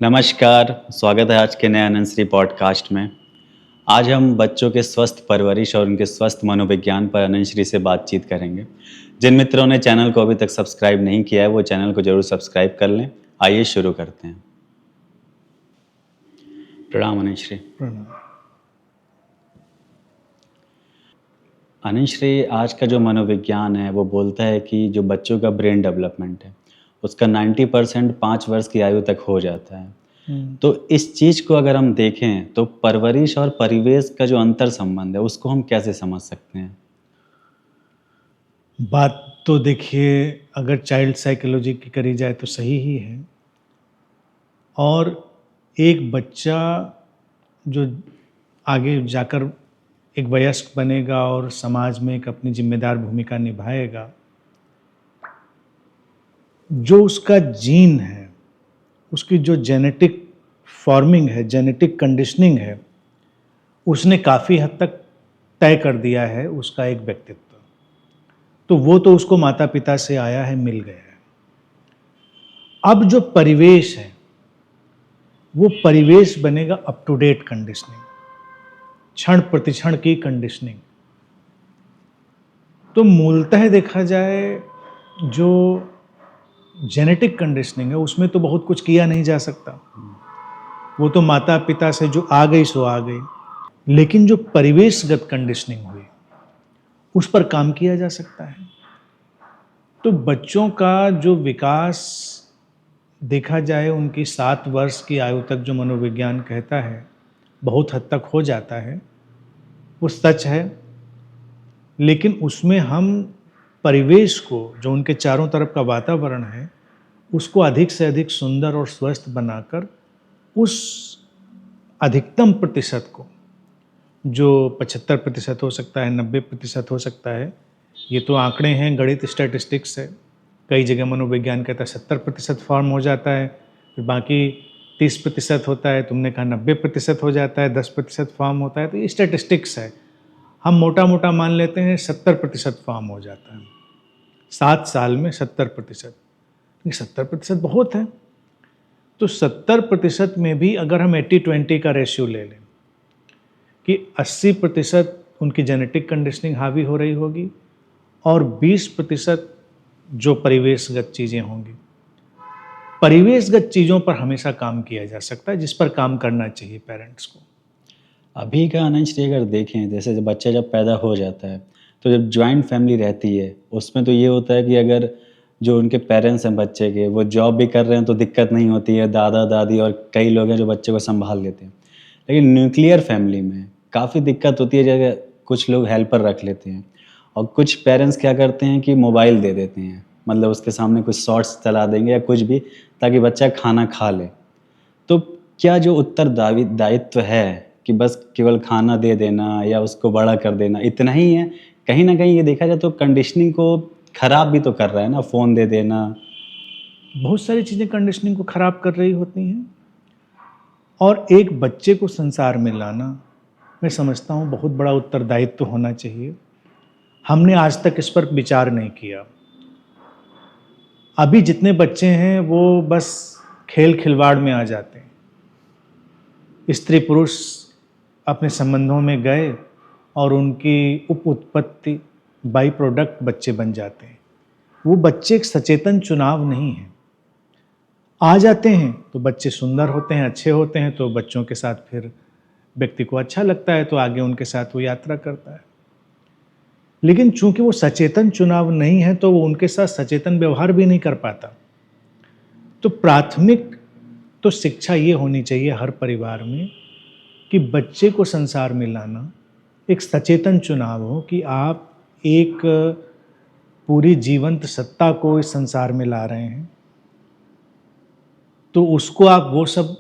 नमस्कार, स्वागत है आज के नए आनंद पॉडकास्ट में। आज हम बच्चों के स्वस्थ परवरिश और उनके स्वस्थ मनोविज्ञान पर आनंद से बातचीत करेंगे। जिन मित्रों ने चैनल को अभी तक सब्सक्राइब नहीं किया है, वो चैनल को जरूर सब्सक्राइब कर लें। आइए शुरू करते हैं। प्रणाम आनंद। प्रणाम। आनंद, आज का जो मनोविज्ञान है वो बोलता है कि जो बच्चों का ब्रेन डेवलपमेंट है उसका 90% 5 वर्ष की आयु तक हो जाता है। तो इस चीज़ को अगर हम देखें तो परवरिश और परिवेश का जो अंतर संबंध है उसको हम कैसे समझ सकते हैं? बात तो देखिए, अगर चाइल्ड साइकोलॉजी की करी जाए तो सही ही है। और एक बच्चा जो आगे जाकर एक वयस्क बनेगा और समाज में एक अपनी जिम्मेदार भूमिका निभाएगा, जो उसका जीन है, उसकी जो जेनेटिक फॉर्मिंग है, जेनेटिक कंडीशनिंग है, उसने काफ़ी हद तक तय कर दिया है उसका एक व्यक्तित्व। तो वो तो उसको माता पिता से आया है, मिल गया है। अब जो परिवेश है वो परिवेश बनेगा अप टू डेट कंडीशनिंग, क्षण प्रतिक्षण की कंडीशनिंग। तो मूलतः देखा जाए जो जेनेटिक कंडीशनिंग है उसमें तो बहुत कुछ किया नहीं जा सकता, वो तो माता पिता से जो आ गई सो आ गई। लेकिन जो परिवेशगत कंडीशनिंग हुई उस पर काम किया जा सकता है। तो बच्चों का जो विकास देखा जाए, उनकी 7 वर्ष की आयु तक जो मनोविज्ञान कहता है बहुत हद तक हो जाता है, वो सच है। लेकिन उसमें हम परिवेश को, जो उनके चारों तरफ का वातावरण है, उसको अधिक से अधिक सुंदर और स्वस्थ बनाकर उस अधिकतम प्रतिशत को, जो 75% हो सकता है, 90% हो सकता है, ये तो आंकड़े हैं, गणित स्टैटिस्टिक्स है। कई जगह मनोविज्ञान कहता है 70% फॉर्म हो जाता है, फिर बाकी 30% होता है। तुमने कहा 90% हो जाता है, 10% फॉर्म होता है। तो ये स्टैटिस्टिक्स है। हम मोटा मोटा मान लेते हैं 70% फॉर्म हो जाता है 7 साल में। 70%, 70% बहुत है। तो 70% में भी अगर हम 80-20 का रेशियो ले लें कि 80% उनकी जेनेटिक कंडीशनिंग हावी हो रही होगी और 20% जो परिवेशगत चीज़ें होंगी। परिवेशगत चीज़ों पर हमेशा काम किया जा सकता है, जिस पर काम करना चाहिए पेरेंट्स को। अभी का आनंद अगर देखें, जैसे जब बच्चा जब पैदा हो जाता है तो जब जॉइंट फैमिली रहती है उसमें तो ये होता है कि अगर जो उनके पेरेंट्स हैं बच्चे के, वो जॉब भी कर रहे हैं तो दिक्कत नहीं होती है। दादा दादी और कई लोग हैं जो बच्चे को संभाल लेते हैं। लेकिन न्यूक्लियर फैमिली में काफ़ी दिक्कत होती है, जगह कुछ लोग हेल्पर रख लेते हैं और कुछ पेरेंट्स क्या करते हैं कि मोबाइल दे देते हैं, मतलब उसके सामने कुछ शॉर्ट्स चला देंगे या कुछ भी, ताकि बच्चा खाना खा ले। तो क्या जो दायित्व है कि बस केवल खाना दे देना या उसको बड़ा कर देना इतना ही है? कहीं न कहीं ये देखा जाए तो कंडीशनिंग को खराब भी तो कर रहा है ना, फ़ोन दे देना। बहुत सारी चीज़ें कंडीशनिंग को ख़राब कर रही होती हैं। और एक बच्चे को संसार में लाना, मैं समझता हूँ बहुत बड़ा उत्तरदायित्व होना चाहिए। हमने आज तक इस पर विचार नहीं किया। अभी जितने बच्चे हैं वो बस खेल खिलवाड़ में आ जाते हैं। स्त्री पुरुष अपने संबंधों में गए और उनकी उप उत्पत्ति, बाई प्रोडक्ट बच्चे बन जाते हैं। वो बच्चे एक सचेतन चुनाव नहीं है। आ जाते हैं तो बच्चे सुंदर होते हैं, अच्छे होते हैं, तो बच्चों के साथ फिर व्यक्ति को अच्छा लगता है तो आगे उनके साथ वो यात्रा करता है। लेकिन चूंकि वो सचेतन चुनाव नहीं है तो वो उनके साथ सचेतन व्यवहार भी नहीं कर पाता। तो प्राथमिक तो शिक्षा ये होनी चाहिए हर परिवार में कि बच्चे को संसार में लाना एक सचेतन चुनाव हो कि आप एक पूरी जीवंत सत्ता को इस संसार में ला रहे हैं, तो उसको आप वो सब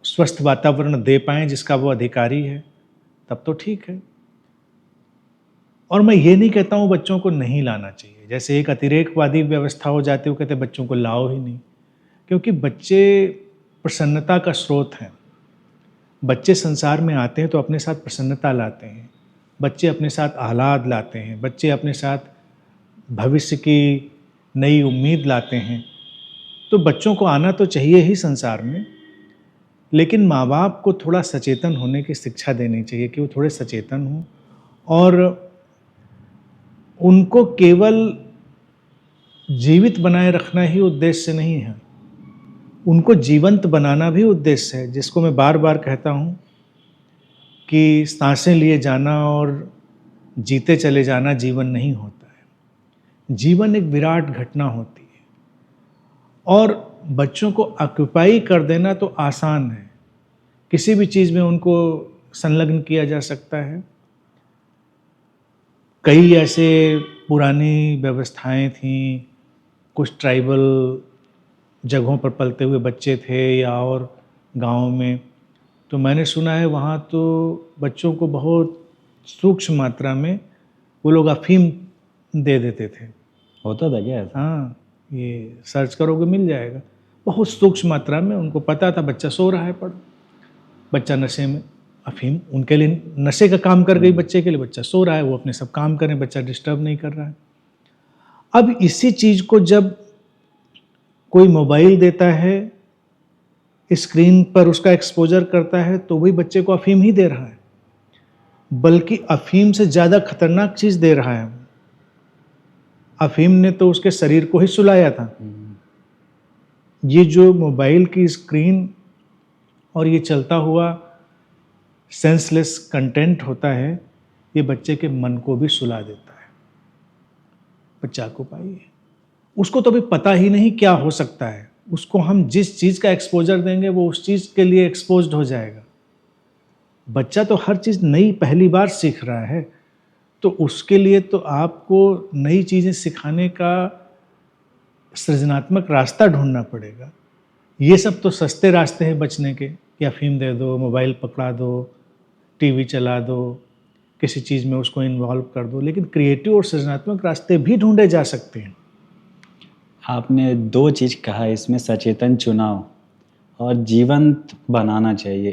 स्वस्थ वातावरण दे पाएँ जिसका वो अधिकारी है, तब तो ठीक है। और मैं ये नहीं कहता हूँ बच्चों को नहीं लाना चाहिए। जैसे एक अतिरेकवादी व्यवस्था हो जाती है, वो कहते हैं बच्चों को लाओ ही नहीं, क्योंकि बच्चे प्रसन्नता का स्रोत हैं। बच्चे संसार में आते हैं तो अपने साथ प्रसन्नता लाते हैं, बच्चे अपने साथ आह्लाद लाते हैं, बच्चे अपने साथ भविष्य की नई उम्मीद लाते हैं। तो बच्चों को आना तो चाहिए ही संसार में, लेकिन माँ बाप को थोड़ा सचेतन होने की शिक्षा देनी चाहिए कि वो थोड़े सचेतन हों, और उनको केवल जीवित बनाए रखना ही उद्देश्य नहीं है, उनको जीवंत बनाना भी उद्देश्य है, जिसको मैं बार बार कहता हूँ कि सांसें लिए जाना और जीते चले जाना जीवन नहीं होता है। जीवन एक विराट घटना होती है, और बच्चों को ऑक्युपाई कर देना तो आसान है, किसी भी चीज़ में उनको संलग्न किया जा सकता है। कई ऐसे पुरानी व्यवस्थाएं थीं, कुछ ट्राइबल जगहों पर पलते हुए बच्चे थे या और गाँव में, तो मैंने सुना है वहाँ तो बच्चों को बहुत सूक्ष्म मात्रा में वो लोग अफीम दे देते थे। होता था क्या ऐसा? हाँ, ये सर्च करोगे मिल जाएगा। बहुत सूक्ष्म मात्रा में, उनको पता था बच्चा सो रहा है पर बच्चा नशे में, अफीम उनके लिए नशे का काम कर गई, बच्चे के लिए बच्चा सो रहा है, वो अपने सब काम करें, बच्चा डिस्टर्ब नहीं कर रहा है। अब इसी चीज़ को जब कोई मोबाइल देता है, स्क्रीन पर उसका एक्सपोजर करता है, तो वही बच्चे को अफीम ही दे रहा है, बल्कि अफीम से ज़्यादा खतरनाक चीज़ दे रहा है। अफीम ने तो उसके शरीर को ही सुलाया था। ये जो मोबाइल की स्क्रीन और ये चलता हुआ सेंसलेस कंटेंट होता है, ये बच्चे के मन को भी सुला देता है। बच्चा को पाइए, उसको तो अभी पता ही नहीं क्या हो सकता है, उसको हम जिस चीज़ का एक्सपोजर देंगे वो उस चीज़ के लिए एक्सपोज्ड हो जाएगा। बच्चा तो हर चीज़ नई पहली बार सीख रहा है, तो उसके लिए तो आपको नई चीज़ें सिखाने का सृजनात्मक रास्ता ढूंढना पड़ेगा। ये सब तो सस्ते रास्ते हैं बचने के, कि अफीम दे दो, मोबाइल पकड़ा दो, टीवी चला दो, किसी चीज़ में उसको इन्वॉल्व कर दो, लेकिन क्रिएटिव और सृजनात्मक रास्ते भी ढूंढे जा सकते हैं। आपने 2 चीज़ कहा इसमें, सचेतन चुनाव और जीवंत बनाना चाहिए।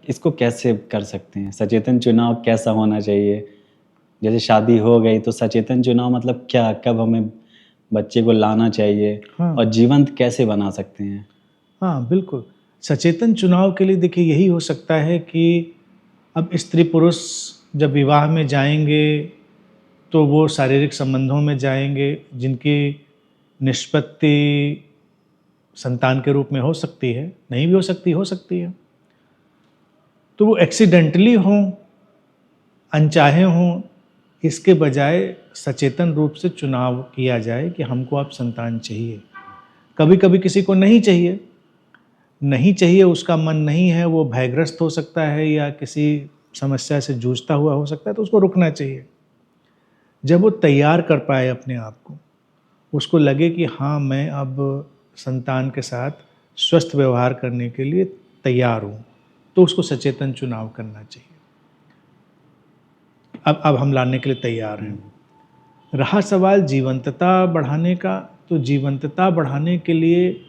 इसको कैसे कर सकते हैं? सचेतन चुनाव कैसा होना चाहिए? जैसे शादी हो गई तो सचेतन चुनाव मतलब क्या? कब हमें बच्चे को लाना चाहिए? हाँ। और जीवंत कैसे बना सकते हैं? हाँ, बिल्कुल। सचेतन चुनाव के लिए देखिए यही हो सकता है कि अब स्त्री पुरुष जब विवाह में जाएंगे तो वो शारीरिक संबंधों में जाएंगे जिनकी निष्पत्ति संतान के रूप में हो सकती है, नहीं भी हो सकती है। तो वो एक्सीडेंटली हों, अनचाहे हों, इसके बजाय सचेतन रूप से चुनाव किया जाए कि हमको अब संतान चाहिए। कभी कभी किसी को नहीं चाहिए, उसका मन नहीं है, वो भयग्रस्त हो सकता है या किसी समस्या से जूझता हुआ हो सकता है, तो उसको रुकना चाहिए। जब वो तैयार कर पाए अपने आप को, उसको लगे कि हाँ मैं अब संतान के साथ स्वस्थ व्यवहार करने के लिए तैयार हूँ, तो उसको सचेतन चुनाव करना चाहिए। अब हम लाने के लिए तैयार हैं। रहा सवाल जीवंतता बढ़ाने का, तो जीवंतता बढ़ाने के लिए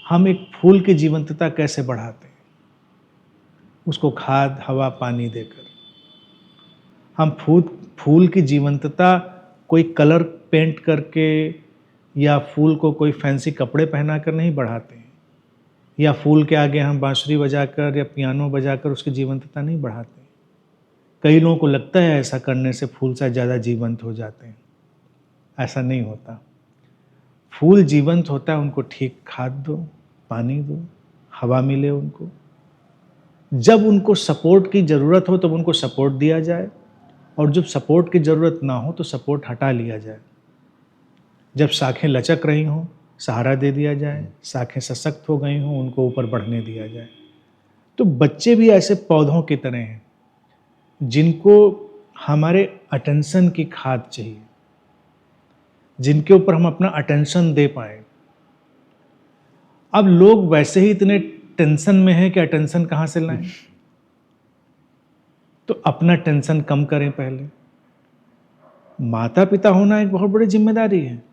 हम एक फूल की जीवंतता कैसे बढ़ाते हैं? उसको खाद, हवा, पानी देकर। हम फूल की जीवंतता कोई कलर पेंट करके या फूल को कोई फैंसी कपड़े पहनाकर नहीं बढ़ाते हैं, या फूल के आगे हम बांसुरी बजाकर या पियानो बजाकर उसकी जीवंतता नहीं बढ़ाते। कई लोगों को लगता है ऐसा करने से फूल से ज़्यादा जीवंत हो जाते हैं। ऐसा नहीं होता। फूल जीवंत होता है, उनको ठीक खाद दो, पानी दो, हवा मिले उनको। जब उनको सपोर्ट की ज़रूरत हो तब उनको सपोर्ट दिया जाए, और जब सपोर्ट की ज़रूरत ना हो तो सपोर्ट हटा लिया जाए। जब शाखें लचक रही हों, सहारा दे दिया जाए, शाखें सशक्त हो गई हों, उनको ऊपर बढ़ने दिया जाए। तो बच्चे भी ऐसे पौधों की तरह हैं जिनको हमारे अटेंशन की खाद चाहिए, जिनके ऊपर हम अपना अटेंशन दे पाए। अब लोग वैसे ही इतने टेंशन में हैं कि अटेंशन कहाँ से लाएं? तो अपना टेंशन कम करें पहले। माता पिता होना एक बहुत बड़ी जिम्मेदारी है।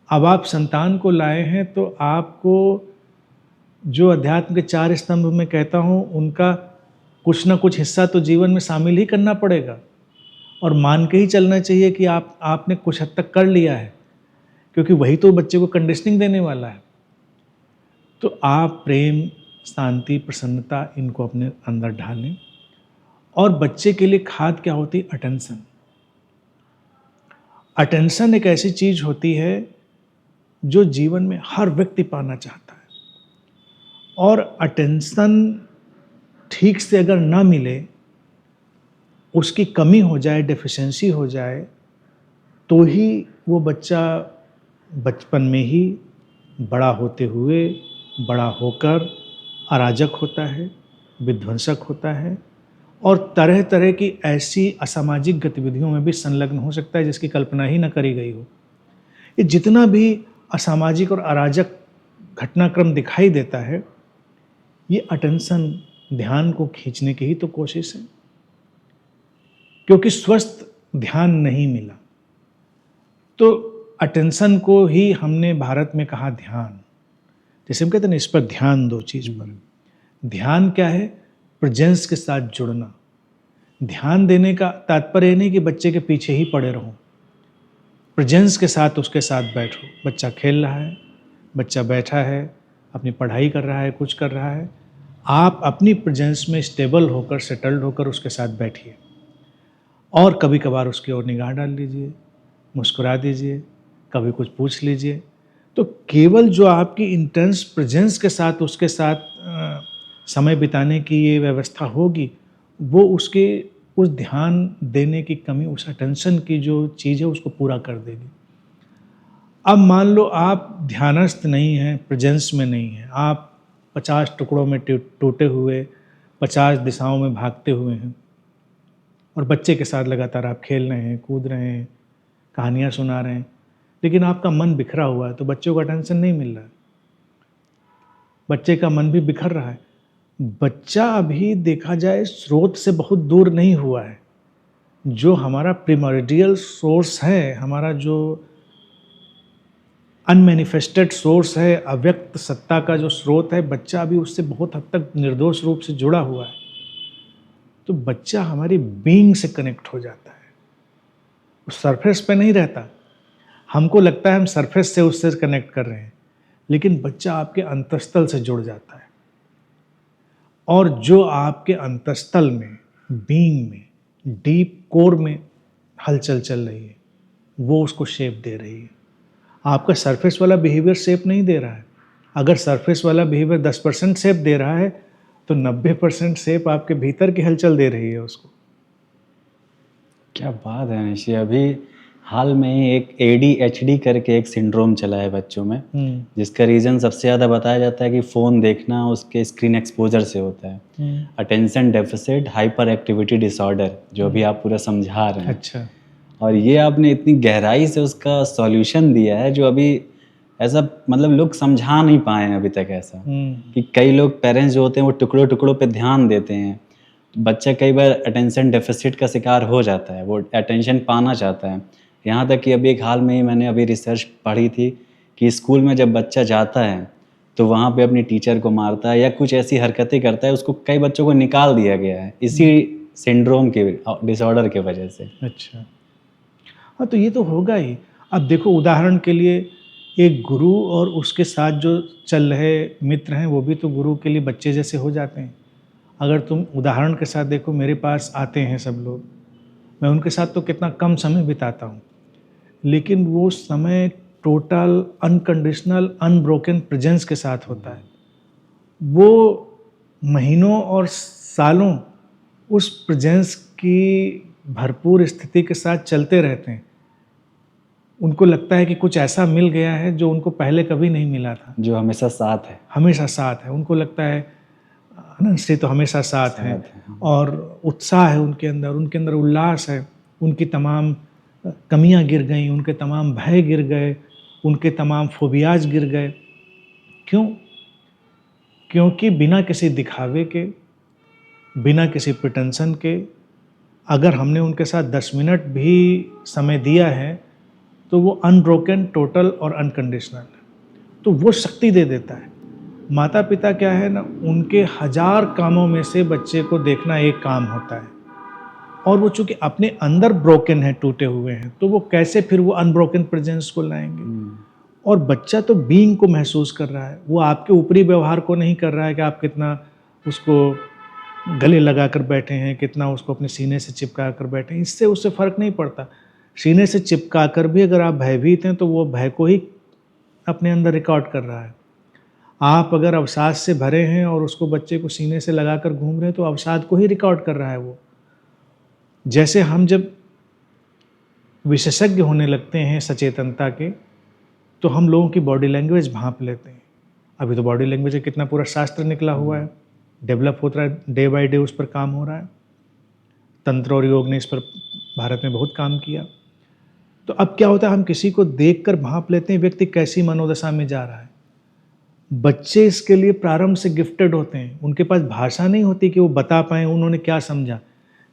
अब आप संतान को लाए हैं तो आपको जो अध्यात्म के 4 स्तंभ में कहता हूँ, उनका कुछ ना कुछ हिस्सा तो जीवन में शामिल ही करना पड़ेगा, और मान के ही चलना चाहिए कि आपने कुछ हद तक कर लिया है, क्योंकि वही तो बच्चे को कंडीशनिंग देने वाला है। तो आप प्रेम, शांति, प्रसन्नता इनको अपने अंदर ढालें। और बच्चे के लिए खाद क्या होती है? अटेंशन। अटेंशन एक ऐसी चीज होती है जो जीवन में हर व्यक्ति पाना चाहता है, और अटेंशन ठीक से अगर ना मिले, उसकी कमी हो जाए, डेफिशिएंसी हो जाए, तो ही वो बच्चा बचपन में ही बड़ा होते हुए, बड़ा होकर अराजक होता है, विध्वंसक होता है, और तरह तरह की ऐसी असामाजिक गतिविधियों में भी संलग्न हो सकता है जिसकी कल्पना ही न करी गई हो। ये जितना भी असामाजिक और अराजक घटनाक्रम दिखाई देता है, ये अटेंशन, ध्यान को खींचने की ही तो कोशिश है, क्योंकि स्वस्थ ध्यान नहीं मिला। तो अटेंशन को ही हमने भारत में कहा ध्यान। जैसे हम कहते हैं ना, इस पर ध्यान दो, चीज पर ध्यान क्या है? प्रेजेंस के साथ जुड़ना। ध्यान देने का तात्पर्य नहीं कि बच्चे के पीछे ही पड़े रहो, प्रेजेंस के साथ उसके साथ बैठो। बच्चा खेल रहा है, बच्चा बैठा है, अपनी पढ़ाई कर रहा है, कुछ कर रहा है, आप अपनी प्रेजेंस में स्टेबल होकर, सेटल्ड होकर उसके साथ बैठिए, और कभी कभार उसकी ओर निगाह डाल लीजिए, मुस्कुरा दीजिए, कभी कुछ पूछ लीजिए। तो केवल जो आपकी इंटेंस प्रेजेंस के साथ उसके साथ समय बिताने की ये व्यवस्था होगी, वो उसके उस ध्यान देने की कमी, उस अटेंशन की जो चीज़ है उसको पूरा कर देगी। अब मान लो आप ध्यानस्थ नहीं हैं, प्रेजेंस में नहीं हैं, आप 50 टुकड़ों में टूटे हुए, 50 दिशाओं में भागते हुए हैं, और बच्चे के साथ लगातार आप खेल रहे हैं, कूद रहे हैं, कहानियाँ सुना रहे हैं, लेकिन आपका मन बिखरा हुआ है, तो बच्चों को अटेंशन नहीं मिल रहा है, बच्चे का मन भी बिखर रहा है। बच्चा अभी देखा जाए स्रोत से बहुत दूर नहीं हुआ है। जो हमारा प्रिमोर्डियल सोर्स है, हमारा जो अनमैनिफेस्टेड सोर्स है, अव्यक्त सत्ता का जो स्रोत है, बच्चा अभी उससे बहुत हद तक निर्दोष रूप से जुड़ा हुआ है। तो बच्चा हमारी बीइंग से कनेक्ट हो जाता है, उस सरफेस पे नहीं रहता। हमको लगता है हम सरफेस से उससे कनेक्ट कर रहे हैं, लेकिन बच्चा आपके अंतस्थल से जुड़ जाता है, और जो आपके अंतस्थल में, बीइंग में, डीप कोर में हलचल चल रही है, वो उसको शेप दे रही है। आपका सरफेस वाला बिहेवियर शेप नहीं दे रहा है। अगर सरफेस वाला बिहेवियर 10% शेप दे रहा है, तो 90% शेप आपके भीतर की हलचल दे रही है उसको। क्या बात है निशी। अभी हाल में ही एक ADHD करके एक सिंड्रोम चला है बच्चों में, जिसका रीज़न सबसे ज़्यादा बताया जाता है कि फ़ोन देखना उसके स्क्रीन एक्सपोजर से होता है। Attention deficit hyper activity disorder, जो अभी आप पूरा समझा रहे हैं। अच्छा। और ये आपने इतनी गहराई से उसका सॉल्यूशन दिया है, जो अभी ऐसा मतलब लोग समझा नहीं पाए हैं अभी तक ऐसा, कि कई लोग पेरेंट्स जो होते हैं वो टुकड़ों टुकड़ों पे ध्यान देते हैं। बच्चा कई बार अटेंशन डेफिसिट का शिकार हो जाता है, वो अटेंशन पाना चाहता है। यहाँ तक कि अभी एक हाल में ही मैंने अभी रिसर्च पढ़ी थी कि स्कूल में जब बच्चा जाता है तो वहाँ पे अपनी टीचर को मारता है या कुछ ऐसी हरकतें करता है, उसको कई बच्चों को निकाल दिया गया है इसी सिंड्रोम के, डिसऑर्डर के वजह से। अच्छा, हाँ, तो ये तो होगा ही। अब देखो, उदाहरण के लिए एक गुरु और उसके साथ जो चल रहे मित्र हैं, वो भी तो गुरु के लिए बच्चे जैसे हो जाते हैं। अगर तुम उदाहरण के साथ देखो, मेरे पास आते हैं सब लोग, मैं उनके साथ तो कितना कम समय बिताता हूँ, लेकिन वो समय टोटल अनकंडीशनल अनब्रोकन प्रेजेंस के साथ होता है। वो महीनों और सालों उस प्रेजेंस की भरपूर स्थिति के साथ चलते रहते हैं। उनको लगता है कि कुछ ऐसा मिल गया है जो उनको पहले कभी नहीं मिला था, जो हमेशा साथ है, हमेशा साथ है। उनको लगता है अनंत से तो हमेशा साथ है, और उत्साह है उनके अंदर उल्लास है। उनकी तमाम कमियां गिर गई, उनके तमाम भय गिर गए, उनके तमाम फोबियाज गिर गए। क्यों? क्योंकि बिना किसी दिखावे के, बिना किसी प्रिटेंशन के, अगर हमने उनके साथ 10 मिनट भी समय दिया है, तो वो अनब्रोकन, टोटल और अनकंडीशनल है, तो वो शक्ति दे देता है। माता पिता क्या है ना, उनके 1000 कामों में से बच्चे को देखना एक काम होता है, और वो चूंकि अपने अंदर ब्रोकन है, टूटे हुए हैं, तो वो कैसे फिर वो अनब्रोकन प्रेजेंस को लाएंगे। और बच्चा तो बीइंग को महसूस कर रहा है, वो आपके ऊपरी व्यवहार को नहीं कर रहा है कि आप कितना उसको गले लगा कर बैठे हैं, कितना उसको अपने सीने से चिपका कर बैठे हैं, इससे उससे फ़र्क नहीं पड़ता। सीने से चिपका कर भी अगर आप भयभीत हैं तो वो भय को ही अपने अंदर रिकॉर्ड कर रहा है। आप अगर अवसाद से भरे हैं और उसको बच्चे को सीने से लगा कर घूम रहे हैं तो अवसाद को ही रिकॉर्ड कर रहा है वो। जैसे हम जब विशेषज्ञ होने लगते हैं सचेतनता के, तो हम लोगों की बॉडी लैंग्वेज भांप लेते हैं। अभी तो बॉडी लैंग्वेज का कितना पूरा शास्त्र निकला हुआ है, डेवलप होता है, डे बाय डे उस पर काम हो रहा है। तंत्र और योग ने इस पर भारत में बहुत काम किया। तो अब क्या होता है, हम किसी को देखकर भांप लेते हैं व्यक्ति कैसी मनोदशा में जा रहा है। बच्चे इसके लिए प्रारंभ से गिफ्टेड होते हैं, उनके पास भाषा नहीं होती कि वो बता पाएँ उन्होंने क्या समझा,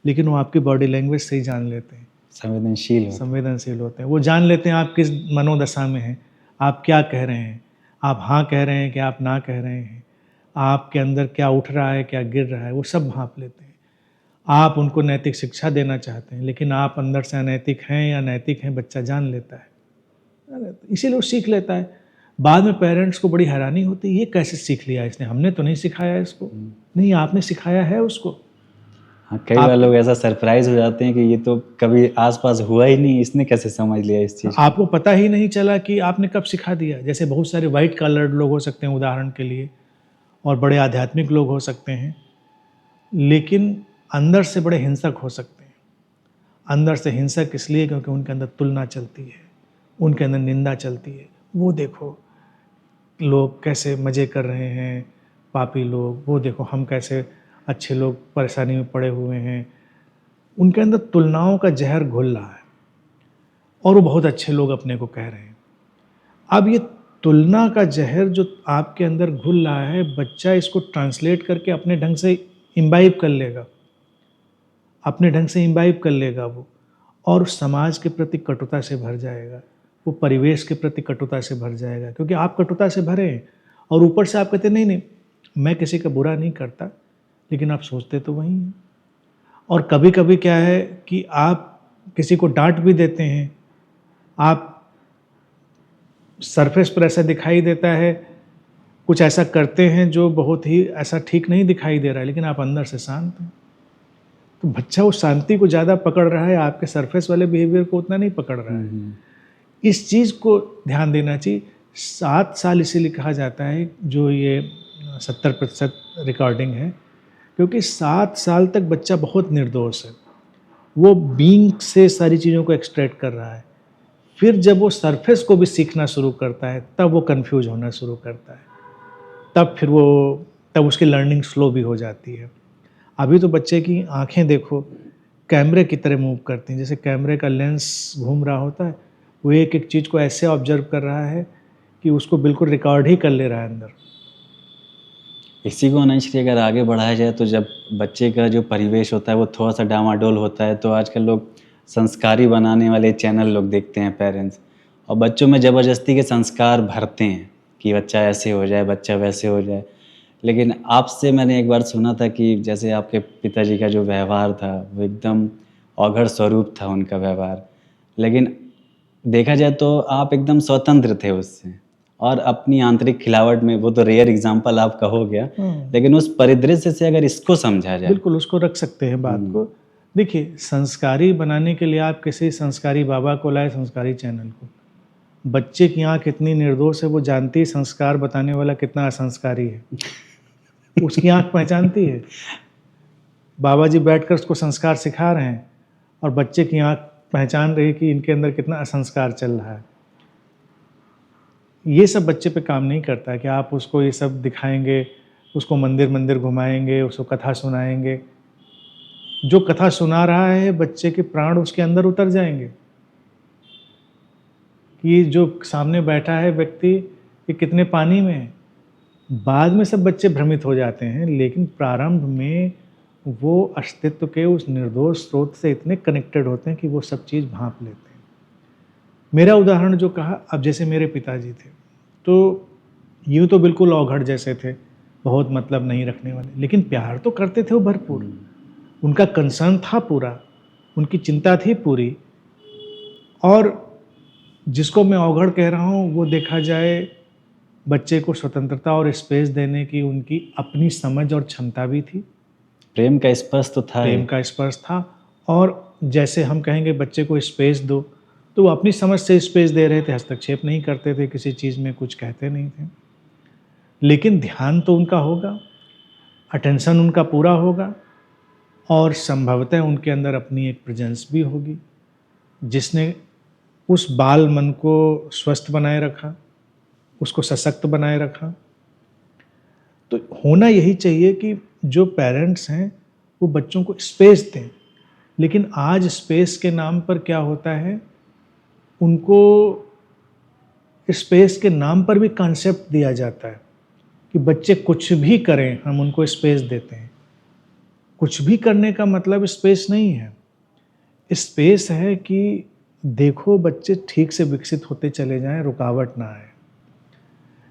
लेकिन वो आपकी बॉडी लैंग्वेज से ही जान लेते हैं। संवेदनशील होते हैं, वो जान लेते हैं आप किस मनोदशा में हैं, आप क्या कह रहे हैं, आप हाँ कह रहे हैं कि आप ना कह रहे हैं, आपके अंदर क्या उठ रहा है क्या गिर रहा है, वो सब भांप लेते हैं। आप उनको नैतिक शिक्षा देना चाहते हैं, लेकिन आप अंदर से अनैतिक हैं या नैतिक हैं बच्चा जान लेता है, इसीलिए वो सीख लेता है। बाद में पेरेंट्स को बड़ी हैरानी होती है, ये कैसे सीख लिया इसने, हमने तो नहीं सिखाया इसको। नहीं, आपने सिखाया है उसको। हाँ, कई बार लोग ऐसा सरप्राइज हो जाते हैं कि ये तो कभी आसपास हुआ ही नहीं, इसने कैसे समझ लिया इस चीज़ को। आपको पता ही नहीं चला कि आपने कब सिखा दिया। जैसे बहुत सारे वाइट कलर्ड लोग हो सकते हैं उदाहरण के लिए, और बड़े आध्यात्मिक लोग हो सकते हैं, लेकिन अंदर से बड़े हिंसक हो सकते हैं। अंदर से हिंसक इसलिए क्योंकि उनके अंदर तुलना चलती है, उनके अंदर निंदा चलती है। वो देखो लोग कैसे मज़े कर रहे हैं, पापी लोग, वो देखो हम कैसे अच्छे लोग परेशानी में पड़े हुए हैं। उनके अंदर तुलनाओं का जहर घुल रहा है और वो बहुत अच्छे लोग अपने को कह रहे हैं। अब ये तुलना का जहर जो आपके अंदर घुल रहा है, बच्चा इसको ट्रांसलेट करके अपने ढंग से इम्बाइब कर लेगा, अपने ढंग से इम्बाइब कर लेगा वो, और समाज के प्रति कटुता से भर जाएगा, वो परिवेश के प्रति कटुता से भर जाएगा, क्योंकि आप कटुता से भरे हैं। और ऊपर से आप कहते नहीं मैं किसी का बुरा नहीं करता, लेकिन आप सोचते तो वही हैं। और कभी कभी क्या है कि आप किसी को डांट भी देते हैं, आप सरफेस पर ऐसा दिखाई देता है, कुछ ऐसा करते हैं जो बहुत ही ऐसा ठीक नहीं दिखाई दे रहा है, लेकिन आप अंदर से शांत हैं। तो बच्चा उस शांति को ज़्यादा पकड़ रहा है, आपके सरफेस वाले बिहेवियर को उतना नहीं पकड़ रहा है। इस चीज़ को ध्यान देना चाहिए। 7 साल इसीलिए कहा जाता है, जो ये 70% रिकॉर्डिंग है, क्योंकि 7 साल तक बच्चा बहुत निर्दोष है, वो बीइंग से सारी चीज़ों को एक्सट्रैक्ट कर रहा है। फिर जब वो सरफेस को भी सीखना शुरू करता है, तब वो कंफ्यूज होना शुरू करता है, तब उसकी लर्निंग स्लो भी हो जाती है। अभी तो बच्चे की आंखें देखो कैमरे की तरह मूव करती हैं, जैसे कैमरे का लेंस घूम रहा होता है, वो एक एक चीज़ को ऐसे ऑब्जर्व कर रहा है कि उसको बिल्कुल रिकॉर्ड ही कर ले रहा है अंदर। इसी को अनंशरी अगर आगे बढ़ाया जाए तो जब बच्चे का जो परिवेश होता है वो थोड़ा सा डामाडोल होता है, तो आजकल लोग संस्कारी बनाने वाले चैनल लोग देखते हैं पेरेंट्स, और बच्चों में ज़बरदस्ती के संस्कार भरते हैं कि बच्चा ऐसे हो जाए, बच्चा वैसे हो जाए। लेकिन आपसे मैंने एक बार सुना था कि जैसे आपके पिताजी का जो व्यवहार था वो एकदम अवघड़ स्वरूप था उनका व्यवहार, लेकिन देखा जाए तो आप एकदम स्वतंत्र थे उससे, और अपनी आंतरिक खिलावट में, वो तो रेयर एग्जाम्पल आपका हो गया, लेकिन उस परिदृश्य से अगर इसको समझा जाए, बिल्कुल उसको रख सकते हैं बात को। देखिए, संस्कारी बनाने के लिए आप किसी संस्कारी बाबा को लाए, संस्कारी चैनल को। बच्चे की आँख इतनी निर्दोष है, वो जानती है संस्कार बताने वाला कितना असंस्कारी है। उसकी आँख पहचानती है। बाबा जी बैठकर उसको संस्कार सिखा रहे हैं, और बच्चे की आँख पहचान रही है कि इनके अंदर कितना असंस्कार चल रहा है। ये सब बच्चे पे काम नहीं करता है कि आप उसको ये सब दिखाएंगे, उसको मंदिर मंदिर घुमाएंगे, उसको कथा सुनाएंगे। जो कथा सुना रहा है, बच्चे के प्राण उसके अंदर उतर जाएंगे कि जो सामने बैठा है व्यक्ति ये कितने पानी में है। बाद में सब बच्चे भ्रमित हो जाते हैं, लेकिन प्रारंभ में वो अस्तित्व के उस निर्दोष स्रोत से इतने कनेक्टेड होते हैं कि वो सब चीज़ भांप लेते हैं। मेरा उदाहरण जो कहा, अब जैसे मेरे पिताजी थे, तो यूँ तो बिल्कुल अवघड़ जैसे थे, बहुत मतलब नहीं रखने वाले, लेकिन प्यार तो करते थे वो भरपूर। उनका कंसर्न था पूरा, उनकी चिंता थी पूरी, और जिसको मैं अवघड़ कह रहा हूँ वो देखा जाए बच्चे को स्वतंत्रता और स्पेस देने की उनकी अपनी समझ और क्षमता भी थी, प्रेम का स्पर्श तो था ही। प्रेम का स्पर्श था। और जैसे हम कहेंगे बच्चे को स्पेस दो, तो वो अपनी समझ से स्पेस दे रहे थे, हस्तक्षेप नहीं करते थे, किसी चीज़ में कुछ कहते नहीं थे। लेकिन ध्यान तो उनका होगा, अटेंशन उनका पूरा होगा, और संभवतः उनके अंदर अपनी एक प्रेजेंस भी होगी जिसने उस बाल मन को स्वस्थ बनाए रखा, उसको सशक्त बनाए रखा। तो होना यही चाहिए कि जो पेरेंट्स हैं वो बच्चों को स्पेस दें। लेकिन आज स्पेस के नाम पर क्या होता है, उनको स्पेस के नाम पर भी कॉन्सेप्ट दिया जाता है कि बच्चे कुछ भी करें हम उनको स्पेस देते हैं। कुछ भी करने का मतलब स्पेस नहीं है। स्पेस है कि देखो बच्चे ठीक से विकसित होते चले जाएं, रुकावट ना आए।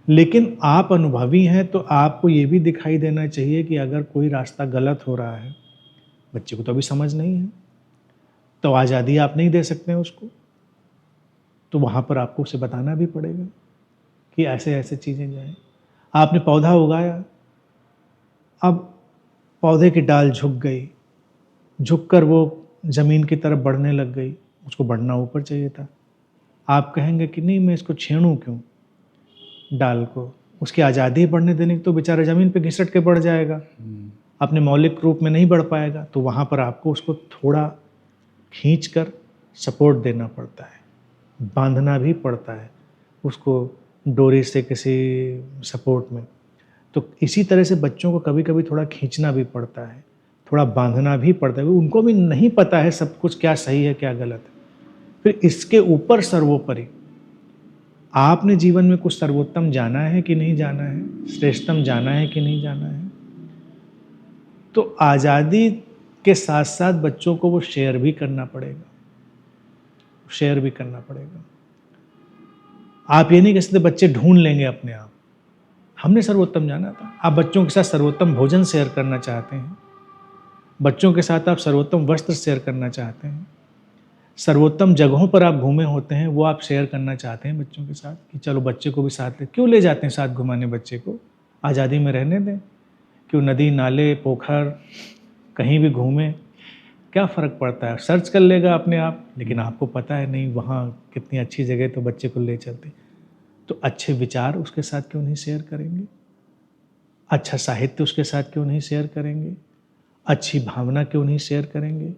लेकिन आप अनुभवी हैं तो आपको ये भी दिखाई देना चाहिए कि अगर कोई रास्ता गलत हो रहा है, बच्चे को तो अभी समझ नहीं है, तो आज़ादी आप नहीं दे सकते हैं उसको, तो वहाँ पर आपको उसे बताना भी पड़ेगा कि ऐसे ऐसे चीज़ें जाएं। आपने पौधा उगाया, अब पौधे की डाल झुक गई, झुककर वो ज़मीन की तरफ बढ़ने लग गई, उसको बढ़ना ऊपर चाहिए था। आप कहेंगे कि नहीं मैं इसको छेड़ूं क्यों डाल को, उसकी आज़ादी बढ़ने देने की, तो बेचारा ज़मीन पे घिसट के बढ़ जाएगा, अपने मौलिक रूप में नहीं बढ़ पाएगा। तो वहाँ पर आपको उसको थोड़ा खींच कर सपोर्ट देना पड़ता है, बांधना भी पड़ता है उसको डोरी से किसी सपोर्ट में। तो इसी तरह से बच्चों को कभी कभी थोड़ा खींचना भी पड़ता है, थोड़ा बांधना भी पड़ता है, उनको भी नहीं पता है सब कुछ क्या सही है क्या गलत है। फिर इसके ऊपर सर्वोपरि आपने जीवन में कुछ सर्वोत्तम जाना है कि नहीं जाना है, श्रेष्ठतम जाना है कि नहीं जाना है। तो आज़ादी के साथ साथ बच्चों को वो शेयर भी करना पड़ेगा, शेयर भी करना पड़ेगा। आप ये नहीं कह सकते बच्चे ढूंढ लेंगे अपने आप, हमने सर्वोत्तम जाना था। आप बच्चों के साथ सर्वोत्तम भोजन शेयर करना चाहते हैं, बच्चों के साथ आप सर्वोत्तम वस्त्र शेयर करना चाहते हैं, सर्वोत्तम जगहों पर आप घूमे होते हैं वो आप शेयर करना चाहते हैं बच्चों के साथ कि चलो बच्चे को भी साथ ले। क्यों ले जाते हैं साथ घुमाने बच्चे को, आज़ादी में रहने दें, क्यों नदी नाले पोखर कहीं भी घूमे, क्या फ़र्क पड़ता है, सर्च कर लेगा अपने आप। लेकिन आपको पता है नहीं वहाँ कितनी अच्छी जगह, तो बच्चे को ले चलते। तो अच्छे विचार उसके साथ क्यों नहीं शेयर करेंगे, अच्छा साहित्य उसके साथ क्यों नहीं शेयर करेंगे, अच्छी भावना क्यों नहीं शेयर करेंगे।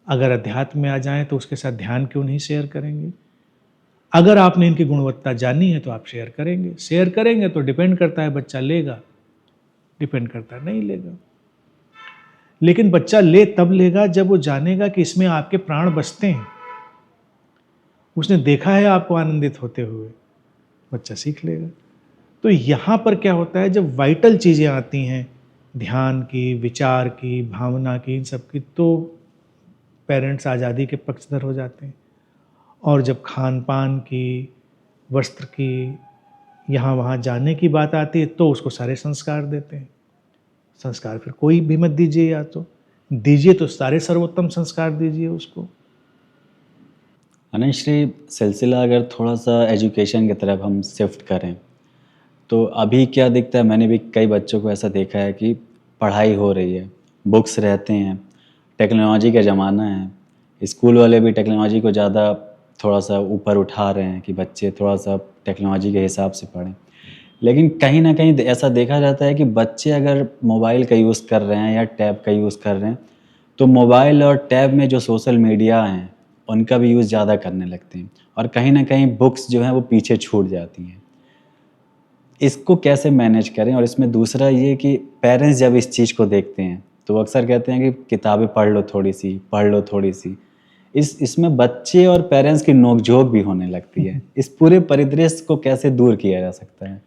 अगर अध्यात्म में आ जाएं तो उसके साथ ध्यान क्यों नहीं शेयर करेंगे। अगर आपने इनकी गुणवत्ता जानी है तो आप शेयर करेंगे। शेयर करेंगे तो डिपेंड करता है बच्चा लेगा, डिपेंड करता है नहीं लेगा। लेकिन बच्चा ले तब लेगा जब वो जानेगा कि इसमें आपके प्राण बचते हैं, उसने देखा है आपको आनंदित होते हुए, बच्चा सीख लेगा। तो यहाँ पर क्या होता है, जब वाइटल चीज़ें आती हैं ध्यान की, विचार की, भावना की, इन सब की, तो पेरेंट्स आज़ादी के पक्षधर हो जाते हैं। और जब खान पान की, वस्त्र की, यहाँ वहाँ जाने की बात आती है तो उसको सारे संस्कार देते हैं। संस्कार फिर कोई भी मत दीजिए, या तो दीजिए तो सारे सर्वोत्तम संस्कार दीजिए उसको। अनश्री, सिलसिला अगर थोड़ा सा एजुकेशन की तरफ हम शिफ्ट करें तो अभी क्या दिखता है, मैंने भी कई बच्चों को ऐसा देखा है कि पढ़ाई हो रही है, बुक्स रहते हैं, टेक्नोलॉजी का ज़माना है, स्कूल वाले भी टेक्नोलॉजी को ज़्यादा थोड़ा सा ऊपर उठा रहे हैं कि बच्चे थोड़ा सा टेक्नोलॉजी के हिसाब से पढ़ें। लेकिन कहीं ना कहीं ऐसा देखा जाता है कि बच्चे अगर मोबाइल का यूज़ कर रहे हैं या टैब का यूज़ कर रहे हैं तो मोबाइल और टैब में जो सोशल मीडिया हैं उनका भी यूज़ ज़्यादा करने लगते हैं, और कहीं ना कहीं बुक्स जो हैं वो पीछे छूट जाती हैं। इसको कैसे मैनेज करें? और इसमें दूसरा ये कि पेरेंट्स जब इस चीज़ को देखते हैं तो वो अक्सर कहते हैं कि किताबें पढ़ लो थोड़ी सी, पढ़ लो थोड़ी सी। इसमें बच्चे और पेरेंट्स की नोक-झोंक भी होने लगती है। इस पूरे परिदृश्य को कैसे दूर किया जा सकता है?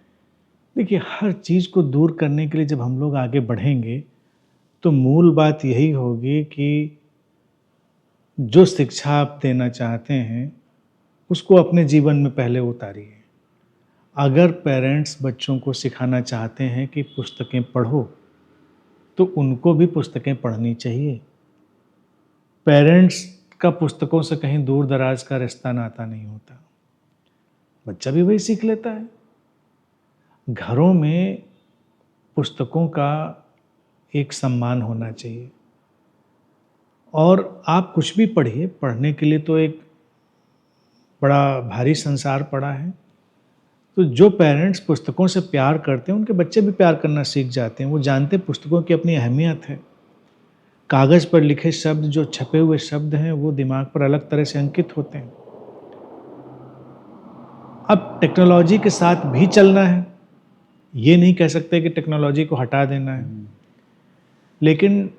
देखिए, हर चीज़ को दूर करने के लिए जब हम लोग आगे बढ़ेंगे तो मूल बात यही होगी कि जो शिक्षा आप देना चाहते हैं उसको अपने जीवन में पहले उतारिए। अगर पेरेंट्स बच्चों को सिखाना चाहते हैं कि पुस्तकें पढ़ो, तो उनको भी पुस्तकें पढ़नी चाहिए। पेरेंट्स का पुस्तकों से कहीं दूर दराज का रिश्ता नाता नहीं होता। बच्चा भी वही सीख लेता है। घरों में पुस्तकों का एक सम्मान होना चाहिए। और आप कुछ भी पढ़िए, पढ़ने के लिए तो एक बड़ा भारी संसार पड़ा है। तो जो पेरेंट्स पुस्तकों से प्यार करते हैं, उनके बच्चे भी प्यार करना सीख जाते हैं। वो जानते हैं पुस्तकों की अपनी अहमियत है। कागज़ पर लिखे शब्द, जो छपे हुए शब्द हैं, वो दिमाग पर अलग तरह से अंकित होते हैं। अब टेक्नोलॉजी के साथ भी चलना है, ये नहीं कह सकते कि टेक्नोलॉजी को हटा देना है। लेकिन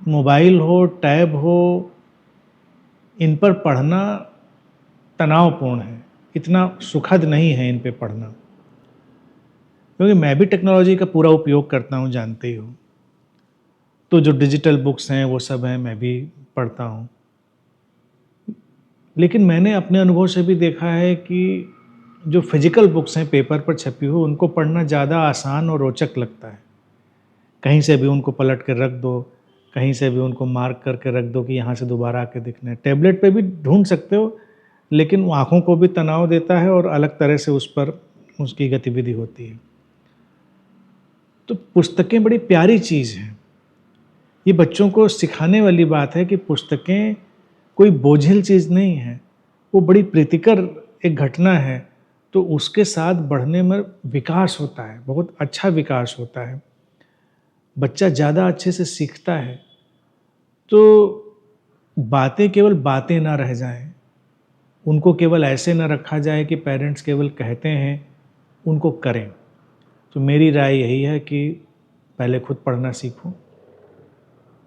मोबाइल हो, टैब हो, इन पर पढ़ना तनावपूर्ण है, इतना सुखद नहीं है इन पे पढ़ना। क्योंकि मैं भी टेक्नोलॉजी का पूरा उपयोग करता हूँ, जानते ही हो। तो जो डिजिटल बुक्स हैं वो सब हैं, मैं भी पढ़ता हूँ। लेकिन मैंने अपने अनुभव से भी देखा है कि जो फिजिकल बुक्स हैं, पेपर पर छपी हुई, उनको पढ़ना ज़्यादा आसान और रोचक लगता है। कहीं से भी उनको पलट कर रख दो, कहीं से भी उनको मार्क करके रख दो कि यहाँ से दोबारा आके दिखना है। टैबलेट पे भी ढूंढ सकते हो, लेकिन वो आँखों को भी तनाव देता है और अलग तरह से उस पर उसकी गतिविधि होती है। तो पुस्तकें बड़ी प्यारी चीज़ हैं। ये बच्चों को सिखाने वाली बात है कि पुस्तकें कोई बोझिल चीज़ नहीं है, वो बड़ी प्रीतिकर एक घटना है। तो उसके साथ बढ़ने में विकास होता है, बहुत अच्छा विकास होता है, बच्चा ज़्यादा अच्छे से सीखता है। तो बातें केवल बातें ना रह जाएं, उनको केवल ऐसे ना रखा जाए कि पेरेंट्स केवल कहते हैं, उनको करें। तो मेरी राय यही है कि पहले खुद पढ़ना सीखो।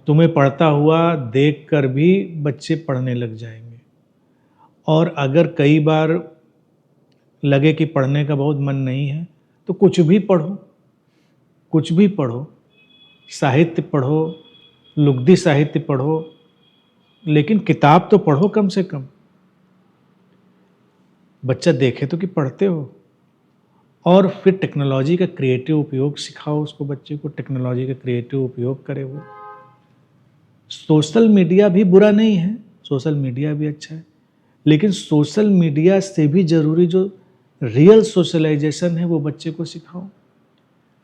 तुम्हें पढ़ता हुआ देखकर भी बच्चे पढ़ने लग जाएंगे। और अगर कई बार लगे कि पढ़ने का बहुत मन नहीं है, तो कुछ भी पढ़ो, कुछ भी पढ़ो, साहित्य पढ़ो, लुगदी साहित्य पढ़ो, लेकिन किताब तो पढ़ो कम से कम। बच्चा देखे तो कि पढ़ते हो। और फिर टेक्नोलॉजी का क्रिएटिव उपयोग सिखाओ उसको, बच्चे को टेक्नोलॉजी का क्रिएटिव उपयोग करे वो। सोशल मीडिया भी बुरा नहीं है, सोशल मीडिया भी अच्छा है, लेकिन सोशल मीडिया से भी ज़रूरी जो रियल सोशलाइजेशन है वो बच्चे को सिखाओ।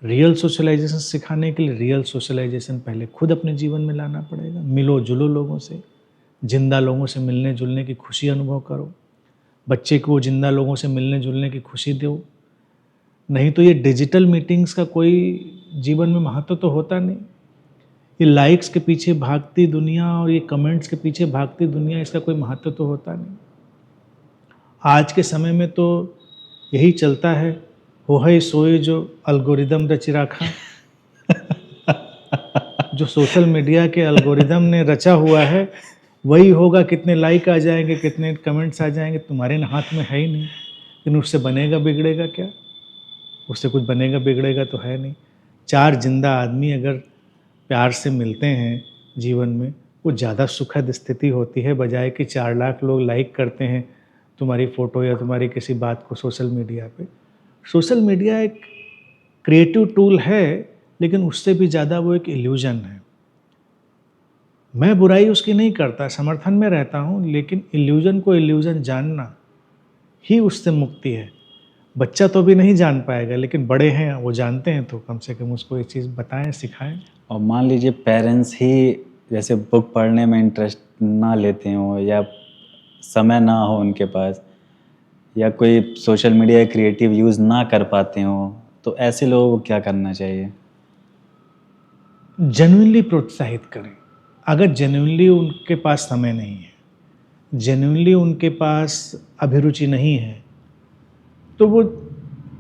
रियल सोशलाइजेशन सिखाने के लिए रियल सोशलाइजेशन पहले खुद अपने जीवन में लाना पड़ेगा। मिलो जुलो लोगों से, जिंदा लोगों से मिलने जुलने की खुशी अनुभव करो। बच्चे को जिंदा लोगों से मिलने जुलने की खुशी दो। नहीं तो ये डिजिटल मीटिंग्स का कोई जीवन में महत्व तो होता नहीं। ये लाइक्स के पीछे भागती दुनिया और ये कमेंट्स के पीछे भागती दुनिया, इसका कोई महत्व तो होता नहीं। आज के समय में तो यही चलता है, हो है सोए जो अल्गोरिदम रच रखा। जो सोशल मीडिया के अल्गोरिदम ने रचा हुआ है वही होगा। कितने लाइक आ जाएंगे, कितने कमेंट्स आ जाएंगे, तुम्हारे हाथ में है ही नहीं। लेकिन उससे बनेगा बिगड़ेगा क्या? उससे कुछ बनेगा बिगड़ेगा तो है नहीं। चार जिंदा आदमी अगर प्यार से मिलते हैं जीवन में, वो ज़्यादा सुखद स्थिति होती है, बजाय कि 4 लाख लोग लाइक करते हैं तुम्हारी फ़ोटो या तुम्हारी किसी बात को सोशल मीडिया पे। सोशल मीडिया एक क्रिएटिव टूल है, लेकिन उससे भी ज़्यादा वो एक इल्यूजन है। मैं बुराई उसकी नहीं करता, समर्थन में रहता हूँ, लेकिन इल्यूजन को इल्यूजन जानना ही उससे मुक्ति है। बच्चा तो भी नहीं जान पाएगा, लेकिन बड़े हैं वो जानते हैं, तो कम से कम उसको ये चीज़ बताएं, सिखाएं। और मान लीजिए पेरेंट्स ही जैसे बुक पढ़ने में इंटरेस्ट ना लेते हो, या समय ना हो उनके पास, या कोई सोशल मीडिया क्रिएटिव यूज़ ना कर पाते हो, तो ऐसे लोगों को क्या करना चाहिए? जेन्युइनली प्रोत्साहित करें। अगर जेन्युइनली उनके पास समय नहीं है, जेन्युइनली उनके पास अभिरुचि नहीं है, तो वो